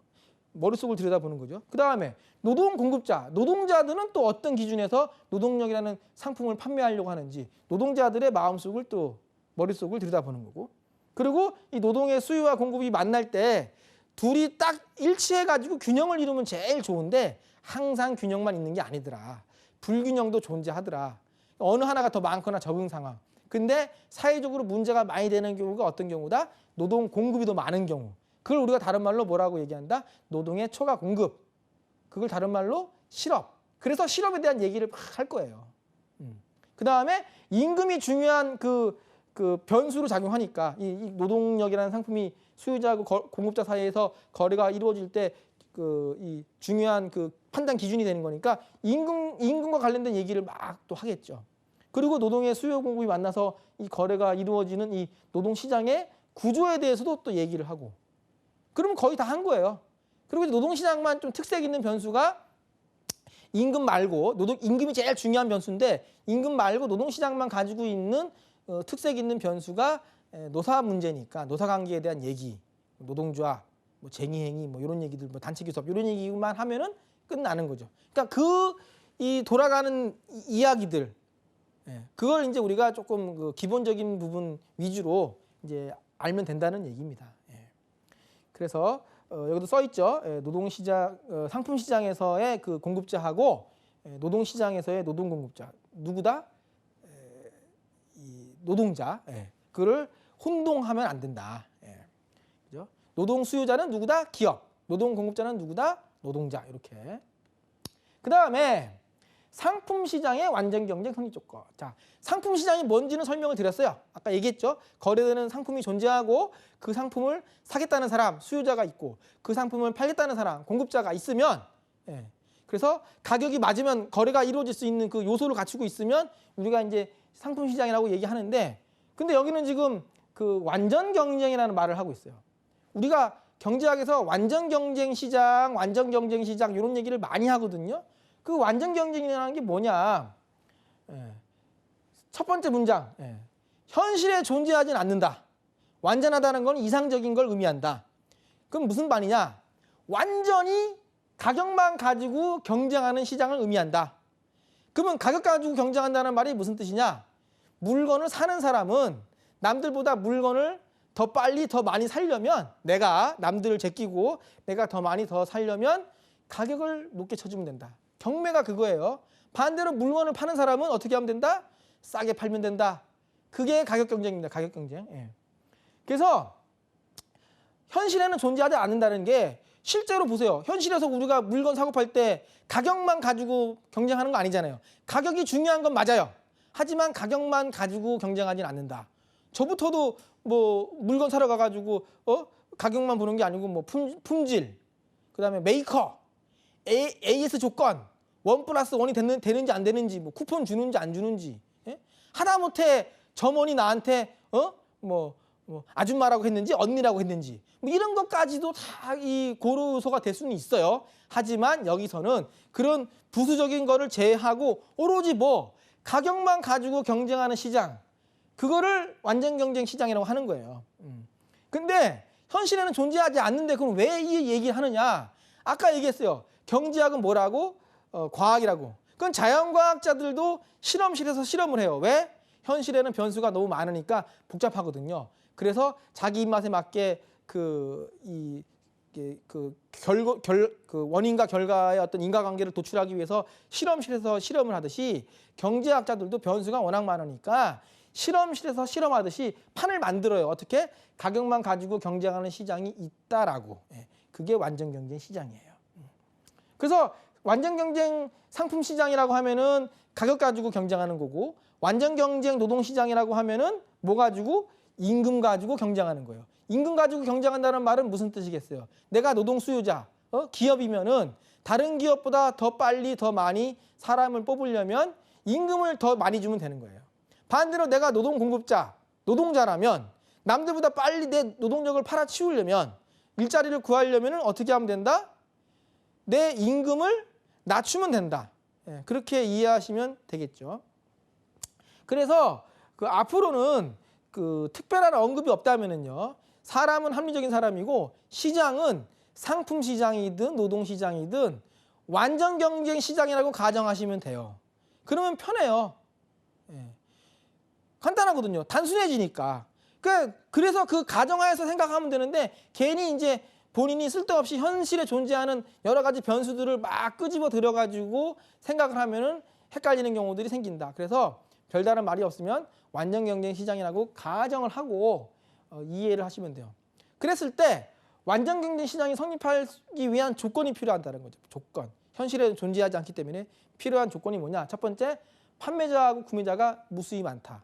머릿속을 들여다보는 거죠. 그다음에 노동 공급자, 노동자들은 또 어떤 기준에서 노동력이라는 상품을 판매하려고 하는지 노동자들의 마음속을 또 머릿속을 들여다보는 거고. 그리고 이 노동의 수요와 공급이 만날 때 둘이 딱 일치해가지고 균형을 이루면 제일 좋은데 항상 균형만 있는 게 아니더라. 불균형도 존재하더라. 어느 하나가 더 많거나 적은 상황. 근데 사회적으로 문제가 많이 되는 경우가 어떤 경우다? 노동 공급이 더 많은 경우. 그걸 우리가 다른 말로 뭐라고 얘기한다? 노동의 초과 공급. 그걸 다른 말로 실업. 그래서 실업에 대한 얘기를 막 할 거예요. 그다음에 임금이 중요한 그 변수로 작용하니까 이 노동력이라는 상품이 수요자하고 공급자 사이에서 거래가 이루어질 때 이 중요한 그 판단 기준이 되는 거니까 임금과 관련된 얘기를 막 또 하겠죠. 그리고 노동의 수요 공급이 만나서 이 거래가 이루어지는 이 노동 시장의 구조에 대해서도 또 얘기를 하고. 그러면 거의 다 한 거예요. 그리고 노동 시장만 좀 특색 있는 변수가 임금 말고 임금이 제일 중요한 변수인데 임금 말고 노동 시장만 가지고 있는 특색 있는 변수가 노사 문제니까 노사 관계에 대한 얘기, 노동조합, 뭐 쟁의행위, 뭐 이런 얘기들, 뭐 단체 교섭 이런 얘기만 하면은 끝나는 거죠. 그러니까 이 돌아가는 이야기들, 그걸 이제 우리가 조금 그 기본적인 부분 위주로 이제 알면 된다는 얘기입니다. 그래서 여기도 써 있죠. 노동시장, 상품시장에서의 그 공급자하고 노동시장에서의 노동공급자 누구다? 이 노동자. 그를 혼동하면 안 된다. 그죠? 노동 수요자는 누구다? 기업. 노동 공급자는 누구다? 노동자. 이렇게. 그 다음에 상품 시장의 완전 경쟁 성립 조건. 자, 상품 시장이 뭔지는 설명을 드렸어요. 아까 얘기했죠. 거래되는 상품이 존재하고 그 상품을 사겠다는 사람, 수요자가 있고 그 상품을 팔겠다는 사람, 공급자가 있으면, 예. 그래서 가격이 맞으면 거래가 이루어질 수 있는 그 요소를 갖추고 있으면 우리가 이제 상품 시장이라고 얘기하는데, 근데 여기는 지금 그 완전 경쟁이라는 말을 하고 있어요. 우리가 경제학에서 완전 경쟁 시장, 완전 경쟁 시장 이런 얘기를 많이 하거든요. 그 완전 경쟁이라는 게 뭐냐? 예. 첫 번째 문장, 예. 현실에 존재하진 않는다. 완전하다는 건 이상적인 걸 의미한다. 그럼 무슨 말이냐? 완전히 가격만 가지고 경쟁하는 시장을 의미한다. 그러면 가격 가지고 경쟁한다는 말이 무슨 뜻이냐? 물건을 사는 사람은 남들보다 물건을 더 빨리 더 많이 살려면, 내가 남들을 제끼고 내가 더 많이 더 살려면 가격을 높게 쳐주면 된다. 경매가 그거예요. 반대로 물건을 파는 사람은 어떻게 하면 된다? 싸게 팔면 된다. 그게 가격 경쟁입니다. 가격 경쟁. 예. 그래서 현실에는 존재하지 않는다는 게, 실제로 보세요. 현실에서 우리가 물건 사고 팔 때 가격만 가지고 경쟁하는 거 아니잖아요. 가격이 중요한 건 맞아요. 하지만 가격만 가지고 경쟁하진 않는다. 저부터도 뭐 물건 사러 가가지고 가격만 보는 게 아니고 뭐 품질, 그다음에 메이커, AS 조건, 1+1이 되는지 안 되는지, 뭐 쿠폰 주는지 안 주는지, 예? 하다못해 점원이 나한테 뭐 아줌마라고 했는지 언니라고 했는지, 뭐 이런 것까지도 다 이 고려요소가 될 수는 있어요. 하지만 여기서는 그런 부수적인 거를 제외하고 오로지 뭐 가격만 가지고 경쟁하는 시장, 그거를 완전 경쟁 시장이라고 하는 거예요. 근데 현실에는 존재하지 않는데 그럼 왜 이 얘기를 하느냐? 아까 얘기했어요. 경제학은 뭐라고? 과학이라고. 그건 자연과학자들도 실험실에서 실험을 해요. 왜? 현실에는 변수가 너무 많으니까 복잡하거든요. 그래서 자기 입맛에 맞게 그 원인과 결과의 어떤 인과관계를 도출하기 위해서 실험실에서 실험을 하듯이, 경제학자들도 변수가 워낙 많으니까 실험실에서 실험하듯이 판을 만들어요. 어떻게? 가격만 가지고 경쟁하는 시장이 있다라고. 예, 그게 완전 경쟁 시장이에요. 그래서 완전 경쟁 상품 시장이라고 하면은 가격 가지고 경쟁하는 거고, 완전 경쟁 노동 시장이라고 하면은 뭐 가지고? 임금 가지고 경쟁하는 거예요. 임금 가지고 경쟁한다는 말은 무슨 뜻이겠어요? 내가 노동 수요자, 기업이면은 다른 기업보다 더 빨리 더 많이 사람을 뽑으려면 임금을 더 많이 주면 되는 거예요. 반대로 내가 노동 공급자, 노동자라면 남들보다 빨리 내 노동력을 팔아치우려면, 일자리를 구하려면 어떻게 하면 된다? 내 임금을 낮추면 된다. 예, 그렇게 이해하시면 되겠죠. 그래서 그 앞으로는 그 특별한 언급이 없다면은요, 사람은 합리적인 사람이고 시장은 상품 시장이든 노동 시장이든 완전 경쟁 시장이라고 가정하시면 돼요. 그러면 편해요. 예. 간단하거든요. 단순해지니까. 그래서 그 가정하에서 생각하면 되는데, 괜히 이제 본인이 쓸데없이 현실에 존재하는 여러 가지 변수들을 막 끄집어 들여가지고 생각을 하면은 헷갈리는 경우들이 생긴다. 그래서 별다른 말이 없으면 완전 경쟁 시장이라고 가정을 하고 이해를 하시면 돼요. 그랬을 때 완전 경쟁 시장이 성립하기 위한 조건이 필요하다는 거죠. 조건. 현실에 존재하지 않기 때문에 필요한 조건이 뭐냐? 첫 번째, 판매자하고 구매자가 무수히 많다.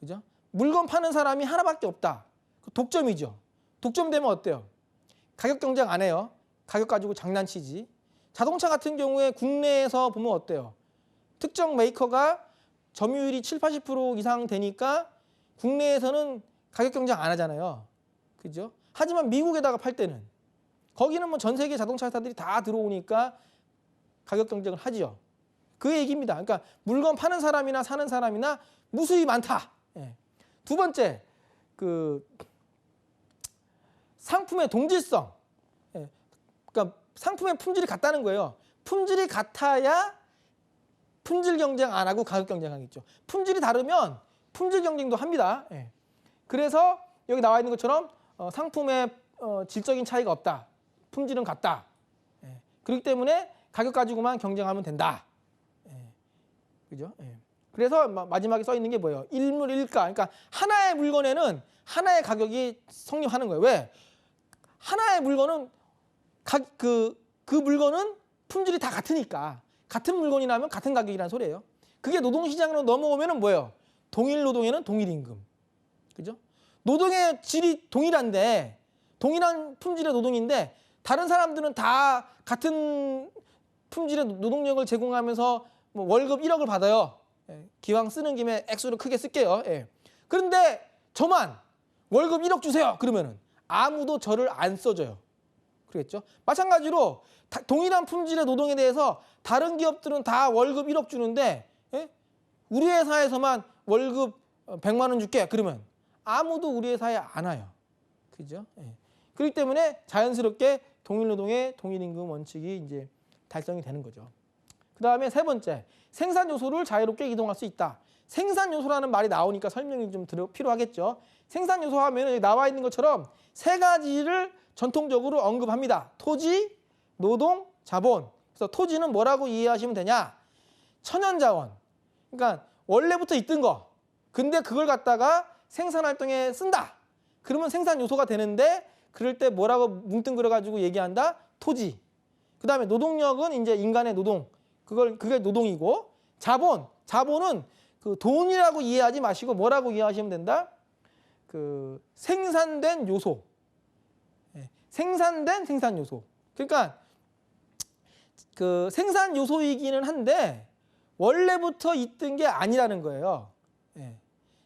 그죠? 물건 파는 사람이 하나밖에 없다. 독점이죠. 독점되면 어때요? 가격 경쟁 안 해요. 가격 가지고 장난치지. 자동차 같은 경우에 국내에서 보면 어때요? 특정 메이커가 점유율이 70~80% 이상 되니까 국내에서는 가격 경쟁 안 하잖아요. 그죠? 하지만 미국에다가 팔 때는, 거기는 뭐 전 세계 자동차 회사들이 다 들어오니까 가격 경쟁을 하죠. 그 얘기입니다. 그러니까 물건 파는 사람이나 사는 사람이나 무수히 많다. 예. 두 번째, 그 상품의 동질성. 예. 그러니까 상품의 품질이 같다는 거예요. 품질이 같아야 품질 경쟁 안 하고 가격 경쟁하겠죠. 품질이 다르면 품질 경쟁도 합니다. 예. 그래서 여기 나와 있는 것처럼 상품의 질적인 차이가 없다. 품질은 같다. 예. 그렇기 때문에 가격 가지고만 경쟁하면 된다. 예. 그죠? 예. 그래서 마지막에 써 있는 게 뭐예요? 일물일가. 그러니까 하나의 물건에는 하나의 가격이 성립하는 거예요. 왜? 하나의 물건은 그 물건은 품질이 다 같으니까 같은 물건이라면 같은 가격이라는 소리예요. 그게 노동시장으로 넘어오면은 뭐예요? 동일 노동에는 동일 임금. 그죠? 노동의 질이 동일한데, 동일한 품질의 노동인데, 다른 사람들은 다 같은 품질의 노동력을 제공하면서 뭐 월급 1억을 받아요. 예, 기왕 쓰는 김에 액수를 크게 쓸게요. 예. 그런데 저만 월급 1억 주세요. 그러면은 아무도 저를 안 써줘요. 그렇겠죠? 마찬가지로 동일한 품질의 노동에 대해서 다른 기업들은 다 월급 1억 주는데, 예? 우리 회사에서만 월급 100만 원 줄게. 그러면 아무도 우리 회사에 안 와요. 그죠? 예. 그렇기 때문에 자연스럽게 동일 노동의 동일 임금 원칙이 이제 달성이 되는 거죠. 그 다음에 세 번째, 생산 요소를 자유롭게 이동할 수 있다. 생산 요소라는 말이 나오니까 설명이 좀 필요하겠죠. 생산 요소 하면 여기 나와 있는 것처럼 세 가지를 전통적으로 언급합니다. 토지, 노동, 자본. 그래서 토지는 뭐라고 이해하시면 되냐? 천연자원. 그러니까 원래부터 있던 거. 근데 그걸 갖다가 생산활동에 쓴다. 그러면 생산 요소가 되는데 그럴 때 뭐라고 뭉뚱그려 가지고 얘기한다? 토지. 그 다음에 노동력은 이제 인간의 노동. 그게 노동이고, 자본은 그 돈이라고 이해하지 마시고 뭐라고 이해하시면 된다? 그 생산된 요소. 생산된 생산 요소. 그러니까 그 생산 요소이기는 한데 원래부터 있던 게 아니라는 거예요.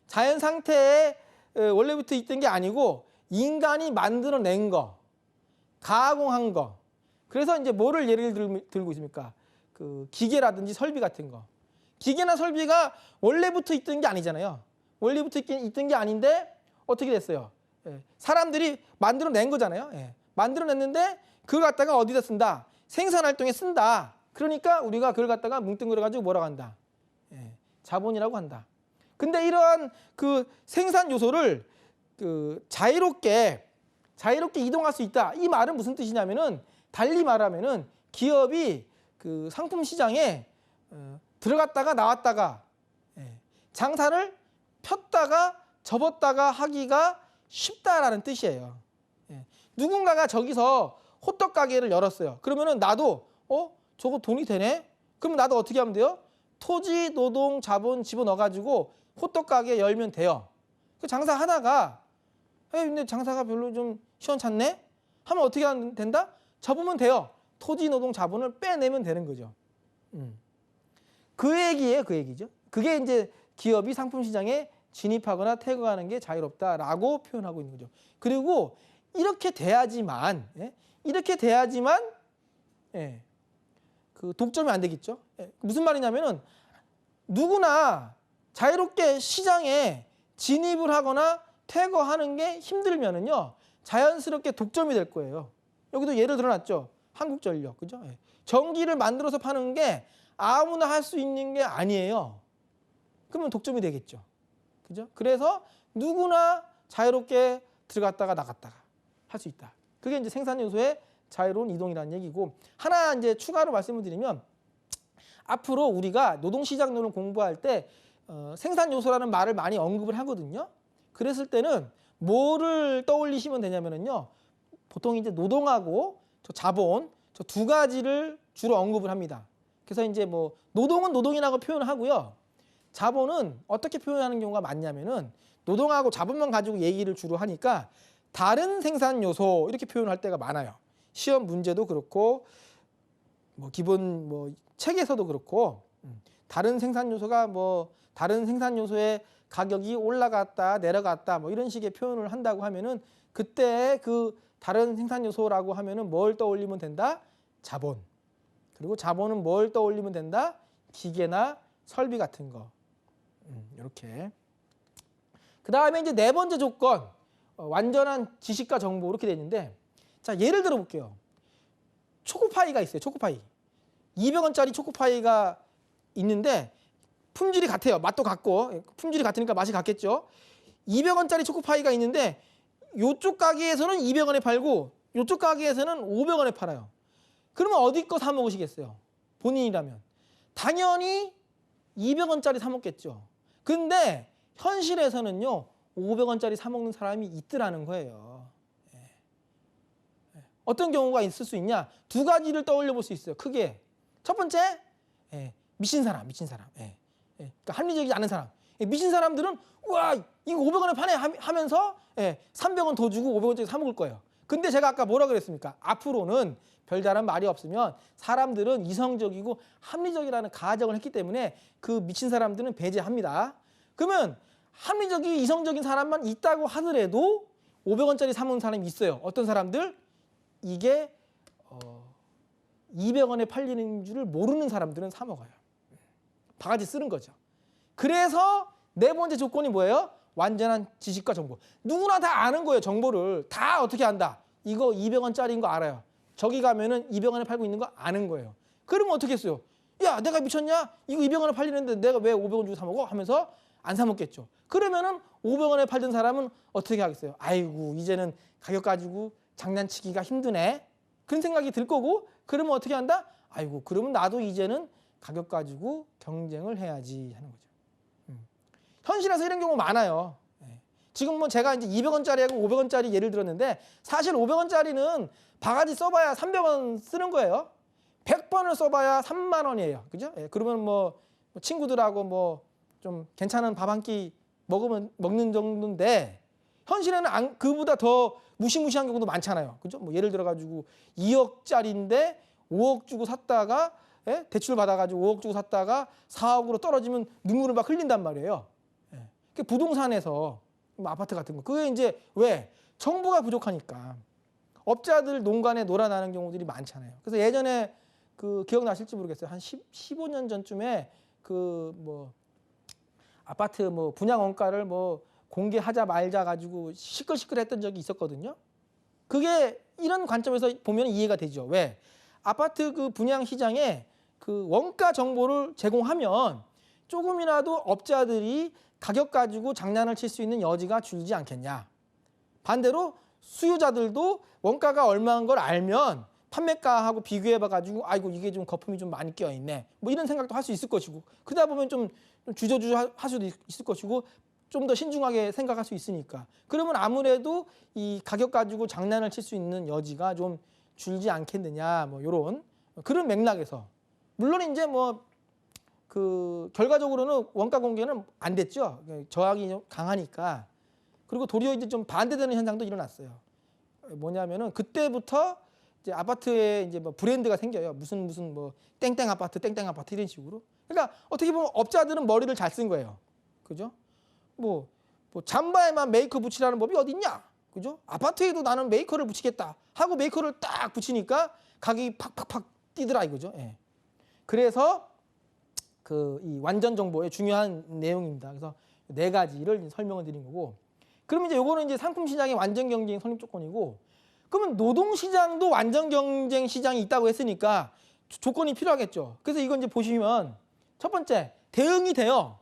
자연 상태에 원래부터 있던 게 아니고 인간이 만들어낸 거, 가공한 거. 그래서 이제 뭐를 예를 들고 있습니까? 그 기계라든지 설비 같은 거. 기계나 설비가 원래부터 있던 게 아니잖아요. 원래부터 있던 게 아닌데 어떻게 됐어요? 사람들이 만들어낸 거잖아요. 만들어냈는데 그걸 갖다가 어디다 쓴다? 생산활동에 쓴다. 그러니까 우리가 그걸 갖다가 뭉뚱그려가지고 뭐라고 한다? 자본이라고 한다. 근데 이러한 그 생산 요소를 그 자유롭게 이동할 수 있다. 이 말은 무슨 뜻이냐면은 달리 말하면은 기업이 그 상품 시장에 들어갔다가 나왔다가 장사를 폈다가 접었다가 하기가 쉽다라는 뜻이에요. 누군가가 저기서 호떡 가게를 열었어요. 그러면은 나도 저거 돈이 되네? 그럼 나도 어떻게 하면 돼요? 토지, 노동, 자본 집어넣어가지고 호떡 가게 열면 돼요. 그 장사하다가 근데 장사가 별로 좀 시원찮네? 하면 어떻게 하면 된다? 접으면 돼요. 토지, 노동, 자본을 빼내면 되는 거죠. 그 얘기예요. 그 얘기죠. 그게 이제 기업이 상품 시장에 진입하거나 퇴거하는 게 자유롭다라고 표현하고 있는 거죠. 그리고 이렇게 돼야지만 그 독점이 안 되겠죠. 무슨 말이냐면은 누구나 자유롭게 시장에 진입을 하거나 퇴거하는 게 힘들면은요 자연스럽게 독점이 될 거예요. 여기도 예를 들어놨죠. 한국전력, 그죠? 전기를 만들어서 파는 게 아무나 할 수 있는 게 아니에요. 그러면 독점이 되겠죠. 그죠? 그래서 누구나 자유롭게 들어갔다가 나갔다가 할 수 있다. 그게 이제 생산 요소의 자유로운 이동이라는 얘기고, 하나 이제 추가로 말씀을 드리면 앞으로 우리가 노동시장론을 공부할 때 생산 요소라는 말을 많이 언급을 하거든요. 그랬을 때는 뭐를 떠올리시면 되냐면요. 보통 이제 노동하고 저 자본 저 두 가지를 주로 언급을 합니다. 그래서 이제 뭐 노동은 노동이라고 표현을 하고요. 자본은 어떻게 표현하는 경우가 많냐면은 노동하고 자본만 가지고 얘기를 주로 하니까 다른 생산 요소 이렇게 표현할 때가 많아요. 시험 문제도 그렇고 뭐 기본 뭐 책에서도 그렇고 다른 생산 요소가 뭐 다른 생산 요소의 가격이 올라갔다 내려갔다 뭐 이런 식의 표현을 한다고 하면은 그때 그 다른 생산 요소라고 하면은 뭘 떠올리면 된다? 자본. 그리고 자본은 뭘 떠올리면 된다? 기계나 설비 같은 거. 이렇게. 그 다음에 이제 네 번째 조건, 완전한 지식과 정보 이렇게 돼 있는데, 자 예를 들어 볼게요. 초코파이가 있어요. 초코파이. 200원짜리 초코파이가 있는데 품질이 같아요. 맛도 같고 품질이 같으니까 맛이 같겠죠. 200원짜리 초코파이가 있는데 이쪽 가게에서는 200원에 팔고 이쪽 가게에서는 500원에 팔아요. 그러면 어디 거 사 먹으시겠어요? 본인이라면. 당연히 200원짜리 사 먹겠죠. 근데 현실에서는요. 500원짜리 사 먹는 사람이 있더라는 거예요. 어떤 경우가 있을 수 있냐? 두 가지를 떠올려 볼 수 있어요. 크게. 첫 번째, 예. 미친 사람. 예. 예. 그러니까 합리적이지 않은 사람. 예. 미친 사람들은 우와 이거 500원에 파네 하면서 예. 300원 더 주고 500원짜리 사 먹을 거예요. 근데 제가 아까 뭐라 그랬습니까? 앞으로는 별다른 말이 없으면 사람들은 이성적이고 합리적이라는 가정을 했기 때문에 그 미친 사람들은 배제합니다. 그러면 합리적이 이성적인 사람만 있다고 하더라도 500원짜리 사 먹는 사람이 있어요. 어떤 사람들? 이게 200원에 팔리는 줄을 모르는 사람들은 사 먹어요. 바가지 쓰는 거죠. 그래서 네 번째 조건이 뭐예요? 완전한 지식과 정보. 누구나 다 아는 거예요. 정보를 다 어떻게 안다. 이거 200원짜리인 거 알아요. 저기 가면은 200원에 팔고 있는 거 아는 거예요. 그러면 어떻게 했어요? 야 내가 미쳤냐? 이거 200원에 팔리는데 내가 왜 500원 주고 사 먹어? 하면서 안 사 먹겠죠. 그러면은 500원에 팔던 사람은 어떻게 하겠어요? 아이고 이제는 가격 가지고 장난치기가 힘드네. 그런 생각이 들 거고 그러면 어떻게 한다? 아이고 그러면 나도 이제는 가격 가지고 경쟁을 해야지 하는 거죠. 현실에서 이런 경우 많아요. 지금 뭐 제가 이제 200원짜리하고 500원짜리 예를 들었는데 사실 500원짜리는 바가지 써봐야 300원 쓰는 거예요. 100번을 써봐야 3만 원이에요. 그죠? 그러면 뭐 친구들하고 뭐 좀 괜찮은 밥 한 끼 먹는 정도인데 현실에는 그보다 더 무시무시한 경우도 많잖아요. 그죠? 뭐 예를 들어가지고 2억짜리인데 5억 주고 샀다가 대출 받아가지고 5억 주고 샀다가 4억으로 떨어지면 눈물을 막 흘린단 말이에요. 부동산에서 뭐 아파트 같은 거. 그게 이제 왜? 정보가 부족하니까. 업자들 농간에 놀아나는 경우들이 많잖아요. 그래서 예전에 그 기억나실지 모르겠어요. 한 15년 전쯤에 그 뭐 아파트 뭐 분양 원가를 뭐 공개하자 말자 가지고 시끌시끌했던 적이 있었거든요. 그게 이런 관점에서 보면 이해가 되죠. 왜? 아파트 그 분양 시장에 그 원가 정보를 제공하면 조금이라도 업자들이 가격 가지고 장난을 칠 수 있는 여지가 줄지 않겠냐. 반대로 수요자들도 원가가 얼마인 걸 알면 판매가하고 비교해봐가지고 아이고 이게 좀 거품이 좀 많이 껴있네. 뭐 이런 생각도 할 수 있을 것이고 그러다 보면 좀 주저주저 할 수도 있을 것이고 좀 더 신중하게 생각할 수 있으니까. 그러면 아무래도 이 가격 가지고 장난을 칠 수 있는 여지가 좀 줄지 않겠느냐. 뭐 이런 그런 맥락에서 물론 이제 뭐 그 결과적으로는 원가 공개는 안 됐죠. 저항이 좀 강하니까. 그리고 도리어 이제 좀 반대되는 현상도 일어났어요. 뭐냐면은 그때부터 이제 아파트에 이제 뭐 브랜드가 생겨요. 무슨 뭐 땡땡 아파트 이런 식으로. 그러니까 어떻게 보면 업자들은 머리를 잘 쓴 거예요. 그죠? 뭐 잠바에만 메이커 붙이라는 법이 어디 있냐? 그죠? 아파트에도 나는 메이커를 붙이겠다 하고 메이커를 딱 붙이니까 가격이 팍팍팍 뛰더라 이거죠. 예. 그래서 그 이 완전 정보의 중요한 내용입니다. 그래서 네 가지를 설명을 드린 거고. 그러면 이제 요거는 이제 상품 시장의 완전 경쟁 성립 조건이고. 그러면 노동 시장도 완전 경쟁 시장이 있다고 했으니까 조건이 필요하겠죠. 그래서 이건 이제 보시면 첫 번째 대응이 돼요.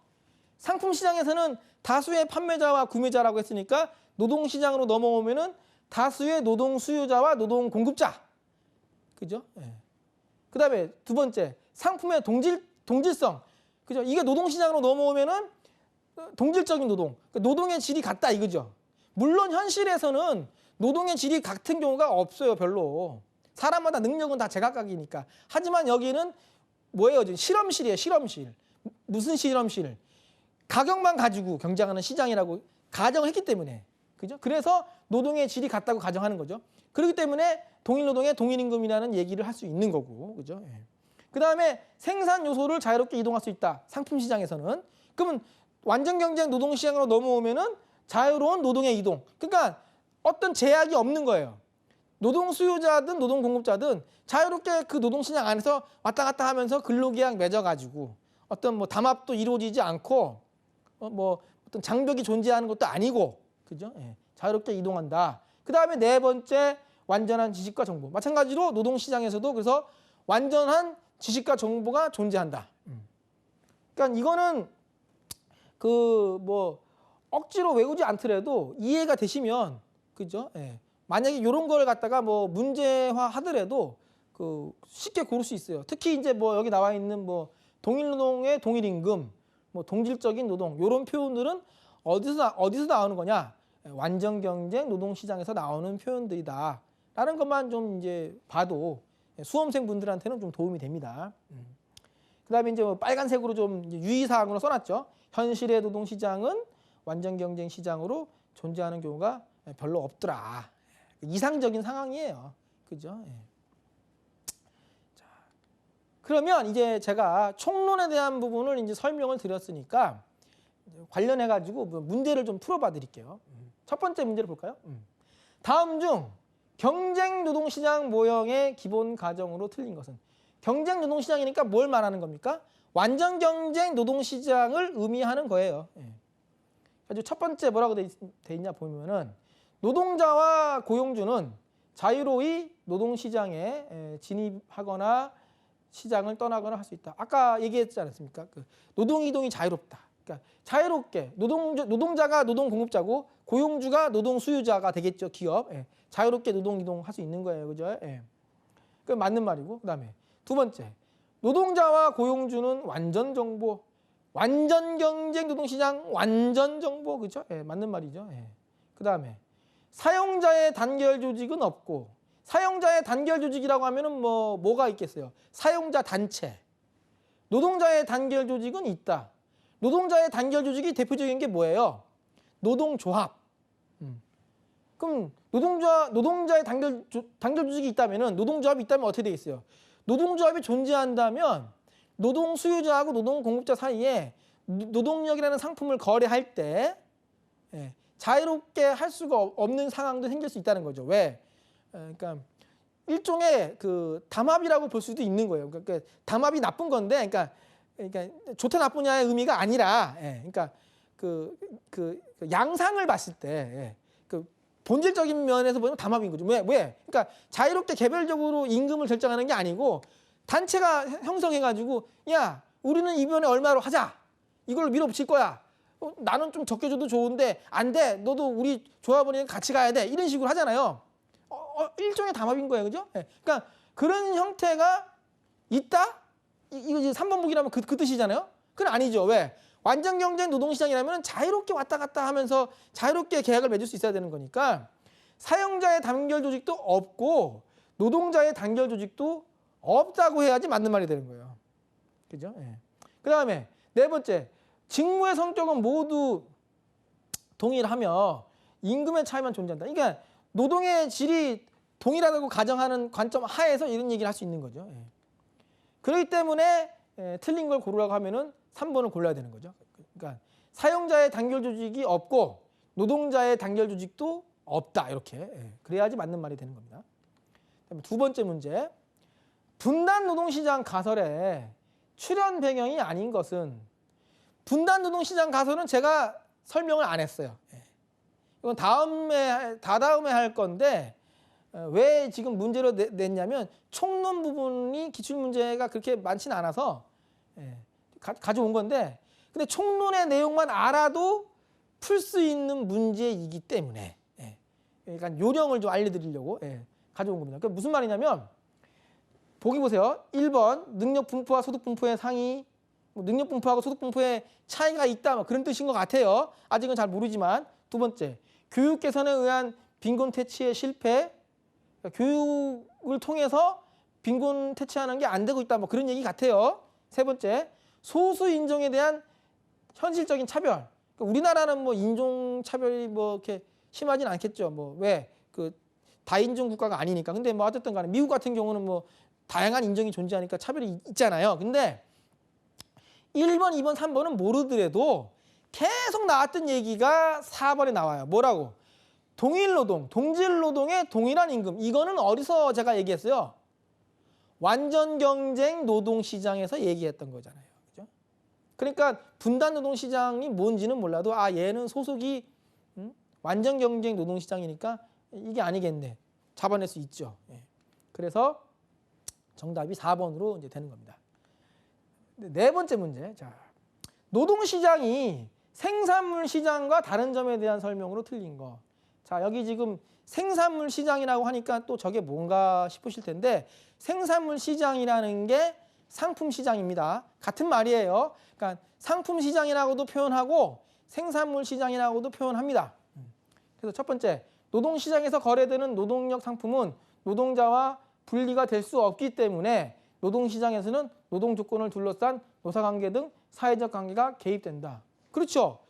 상품 시장에서는 다수의 판매자와 구매자라고 했으니까 노동 시장으로 넘어오면은 다수의 노동 수요자와 노동 공급자. 그죠? 예. 그다음에 두 번째 상품의 동질성. 그죠? 이게 노동 시장으로 넘어오면은 동질적인 노동. 노동의 질이 같다 이거죠. 물론 현실에서는 노동의 질이 같은 경우가 없어요, 별로. 사람마다 능력은 다 제각각이니까. 하지만 여기는 뭐예요? 실험실이에요, 실험실. 무슨 실험실? 가격만 가지고 경쟁하는 시장이라고 가정을 했기 때문에. 그죠? 그래서 노동의 질이 같다고 가정하는 거죠. 그렇기 때문에 동일 노동에 동일 임금이라는 얘기를 할 수 있는 거고. 그죠? 예. 그다음에 생산 요소를 자유롭게 이동할 수 있다. 상품 시장에서는. 그러면 완전 경쟁 노동 시장으로 넘어오면은 자유로운 노동의 이동. 그러니까 어떤 제약이 없는 거예요. 노동 수요자든 노동 공급자든 자유롭게 그 노동 시장 안에서 왔다 갔다 하면서 근로계약 맺어가지고 어떤 뭐 담합도 이루어지지 않고 뭐 어떤 장벽이 존재하는 것도 아니고, 그죠? 예, 자유롭게 이동한다. 그 다음에 네 번째 완전한 지식과 정보. 마찬가지로 노동 시장에서도 그래서 완전한 지식과 정보가 존재한다. 그러니까 이거는 그 뭐 억지로 외우지 않더라도 이해가 되시면, 그죠? 예. 만약에 이런 걸 갖다가 뭐 문제화 하더라도 그 쉽게 고를 수 있어요. 특히 이제 뭐 여기 나와 있는 뭐 동일 노동의 동일 임금, 뭐 동질적인 노동 이런 표현들은 어디서 나오는 거냐? 완전 경쟁 노동 시장에서 나오는 표현들이다. 라는 것만 좀 이제 봐도 수험생 분들한테는 좀 도움이 됩니다. 그다음에 이제 뭐 빨간색으로 좀 유의사항으로 써놨죠. 현실의 노동시장은 완전 경쟁 시장으로 존재하는 경우가 별로 없더라. 이상적인 상황이에요. 그죠? 예. 자, 그러면 이제 제가 총론에 대한 부분을 이제 설명을 드렸으니까 관련해 가지고 문제를 좀 풀어봐 드릴게요. 첫 번째 문제를 볼까요? 다음 중 경쟁 노동시장 모형의 기본 가정으로 틀린 것은? 경쟁 노동시장이니까 뭘 말하는 겁니까? 완전 경쟁 노동시장을 의미하는 거예요. 아주 첫 번째 뭐라고 돼 있냐 보면은 노동자와 고용주는 자유로이 노동시장에 진입하거나 시장을 떠나거나 할 수 있다. 아까 얘기했지 않았습니까? 그 노동이동이 자유롭다. 그러니까 자유롭게 노동자가 노동공급자고 고용주가 노동수유자가 되겠죠. 기업. 자유롭게 노동이동할 수 있는 거예요. 그죠? 그 맞는 말이고. 그다음에 두 번째, 노동자와 고용주는 완전 정보, 완전 경쟁 노동시장, 완전 정보. 그죠? 맞는 말이죠. 그다음에 사용자의 단결 조직은 없고, 사용자의 단결 조직이라고 하면은 뭐가 있겠어요? 사용자 단체. 노동자의 단결 조직은 있다. 노동자의 단결 조직이 대표적인 게 뭐예요? 노동조합. 그럼 노동자의 단결 조직이 있다면은, 노동조합이 있다면 어떻게 돼 있어요? 노동조합이 존재한다면 노동 수요자하고 노동 공급자 사이에 노동력이라는 상품을 거래할 때 자유롭게 할 수가 없는 상황도 생길 수 있다는 거죠. 왜? 그러니까 일종의 그 담합이라고 볼 수도 있는 거예요. 그러니까 담합이 나쁜 건데, 그러니까 좋다 나쁘냐의 의미가 아니라, 그러니까 그 양상을 봤을 때 그 본질적인 면에서 보면 담합인 거죠. 왜? 그러니까 자유롭게 개별적으로 임금을 결정하는 게 아니고 단체가 형성해가지고, 야, 우리는 이번에 얼마로 하자. 이걸로 밀어붙일 거야. 나는 좀 적게 줘도 좋은데 안 돼. 너도 우리 조합원이랑 같이 가야 돼. 이런 식으로 하잖아요. 일종의 담합인 거예요. 그죠? 그러니까 그런 형태가 있다? 이거 이제 3번 보기라면 그 뜻이잖아요. 그건 아니죠. 왜? 완전 경쟁 노동시장이라면 자유롭게 왔다 갔다 하면서 자유롭게 계약을 맺을 수 있어야 되는 거니까 사용자의 단결 조직도 없고 노동자의 단결 조직도 없다고 해야지 맞는 말이 되는 거예요. 그죠? 그 다음에 네 번째, 직무의 성격은 모두 동일하며 임금의 차이만 존재한다. 그러니까 노동의 질이 동일하다고 가정하는 관점 하에서 이런 얘기를 할 수 있는 거죠. 그렇기 때문에 틀린 걸 고르라고 하면은 3번을 골라야 되는 거죠. 그러니까 사용자의 단결 조직이 없고 노동자의 단결 조직도 없다. 이렇게. 그래야지 맞는 말이 되는 겁니다. 그다음에 두 번째 문제. 분단 노동시장 가설의 출현 배경이 아닌 것은? 분단 노동시장 가설은 제가 설명을 안 했어요. 이건 다다음에 할 건데, 왜 지금 문제로 냈냐면 총론 부분이 기출문제가 그렇게 많지는 않아서 가져온 건데, 근데 총론의 내용만 알아도 풀 수 있는 문제이기 때문에 그러니까 요령을 좀 알려드리려고 가져온 겁니다. 그러니까 무슨 말이냐면, 보기 보세요. 1번 능력 분포와 소득 분포의 상이, 능력 분포하고 소득 분포의 차이가 있다, 그런 뜻인 것 같아요. 아직은 잘 모르지만. 두 번째, 교육 개선에 의한 빈곤 퇴치의 실패, 교육을 통해서 빈곤 퇴치하는 게 안 되고 있다, 그런 얘기 같아요. 세 번째, 소수 인종에 대한 현실적인 차별. 그러니까 우리나라는 인종 차별이 이렇게 심하진 않겠죠. 왜? 그 다인종 국가가 아니니까. 근데 어쨌든 간에 미국 같은 경우는 다양한 인종이 존재하니까 차별이 있잖아요. 근데 1번, 2번, 3번은 모르더라도 계속 나왔던 얘기가 4번에 나와요. 뭐라고? 동일 노동, 동질 노동의 동일한 임금. 이거는 어디서 제가 얘기했어요? 완전 경쟁 노동시장에서 얘기했던 거잖아요. 그죠? 그러니까 분단 노동시장이 뭔지는 몰라도 얘는 소속이 완전 경쟁 노동시장이니까 이게 아니겠네. 잡아낼 수 있죠. 그래서 정답이 4번으로 이제 되는 겁니다. 네 번째 문제. 자, 노동시장이 생산물 시장과 다른 점에 대한 설명으로 틀린 거. 자, 여기 지금 생산물 시장이라고 하니까 또 저게 뭔가 싶으실 텐데, 생산물 시장이라는 게 상품 시장입니다. 같은 말이에요. 그러니까 상품 시장이라고도 표현하고 생산물 시장이라고도 표현합니다. 그래서 첫 번째, 노동시장에서 거래되는 노동력 상품은 노동자와 분리가 될 수 없기 때문에 노동시장에서는 노동 조건을 둘러싼 노사관계 등 사회적 관계가 개입된다. 그렇죠.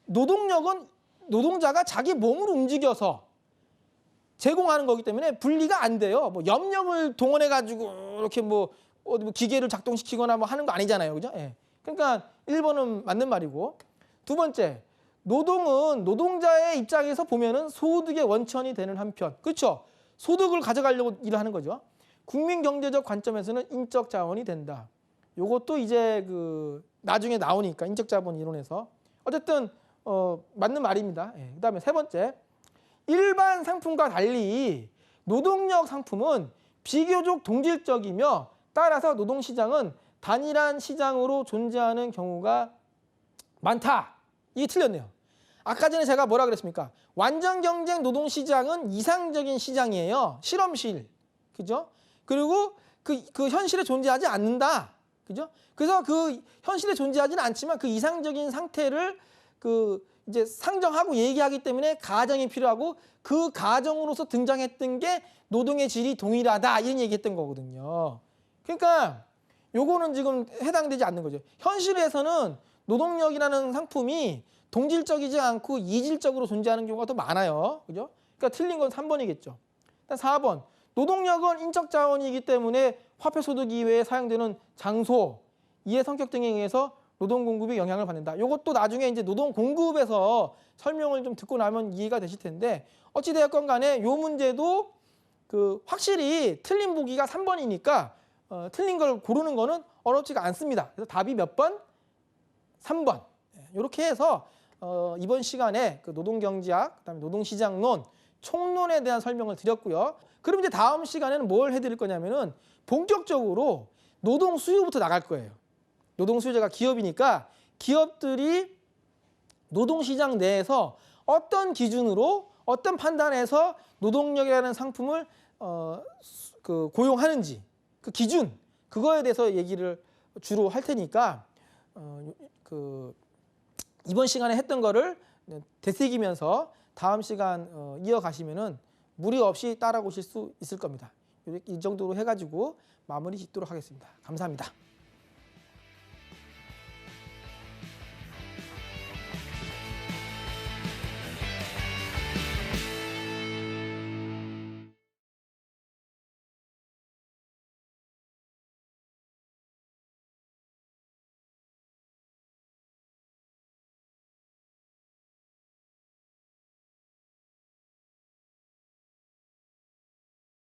노동력은 노동자가 자기 몸으로 움직여서 제공하는 거기 때문에 분리가 안 돼요. 뭐 염력을 동원해 가지고 이렇게 뭐 어디 뭐 기계를 작동시키거나 뭐 하는 거 아니잖아요. 그죠? 예. 그러니까 1번은 맞는 말이고, 두 번째, 노동은 노동자의 입장에서 보면은 소득의 원천이 되는 한편, 그렇죠? 소득을 가져가려고 일을 하는 거죠. 국민 경제적 관점에서는 인적 자원이 된다. 요것도 이제 그 나중에 나오니까 인적 자본 이론에서 어쨌든 맞는 말입니다. 예. 그다음에 세 번째, 일반 상품과 달리 노동력 상품은 비교적 동질적이며 따라서 노동시장은 단일한 시장으로 존재하는 경우가 많다. 이게 틀렸네요. 아까 전에 제가 뭐라 그랬습니까? 완전 경쟁 노동시장은 이상적인 시장이에요. 실험실. 그죠? 그리고 그 현실에 존재하지 않는다. 그죠? 그래서 그 현실에 존재하지는 않지만 그 이상적인 상태를 이제 상정하고 얘기하기 때문에 가정이 필요하고 그 가정으로서 등장했던 게 노동의 질이 동일하다. 이런 얘기했던 거거든요. 그러니까 요거는 지금 해당되지 않는 거죠. 현실에서는 노동력이라는 상품이 동질적이지 않고 이질적으로 존재하는 경우가 더 많아요. 그죠? 그러니까 틀린 건 3번이겠죠. 4번. 노동력은 인적 자원이기 때문에 화폐 소득 이외에 사용되는 장소, 이해 성격 등에 의해서 노동 공급에 영향을 받는다. 이것도 나중에 이제 노동 공급에서 설명을 좀 듣고 나면 이해가 되실 텐데, 어찌 되었건 간에 이 문제도 확실히 틀린 보기가 3번이니까 틀린 걸 고르는 거는 어렵지가 않습니다. 그래서 답이 몇 번? 3번. 이렇게 해서 이번 시간에 그 노동경제학, 그다음에 노동시장론, 총론에 대한 설명을 드렸고요. 그럼 이제 다음 시간에는 뭘 해드릴 거냐면은 본격적으로 노동 수요부터 나갈 거예요. 노동 수요자가 기업이니까 기업들이 노동시장 내에서 어떤 기준으로 어떤 판단에서 노동력이라는 상품을 고용하는지 그 기준, 그거에 대해서 얘기를 주로 할 테니까 이번 시간에 했던 거를 되새기면서 다음 시간 이어가시면은 무리 없이 따라오실 수 있을 겁니다. 이 정도로 해가지고 마무리 짓도록 하겠습니다. 감사합니다.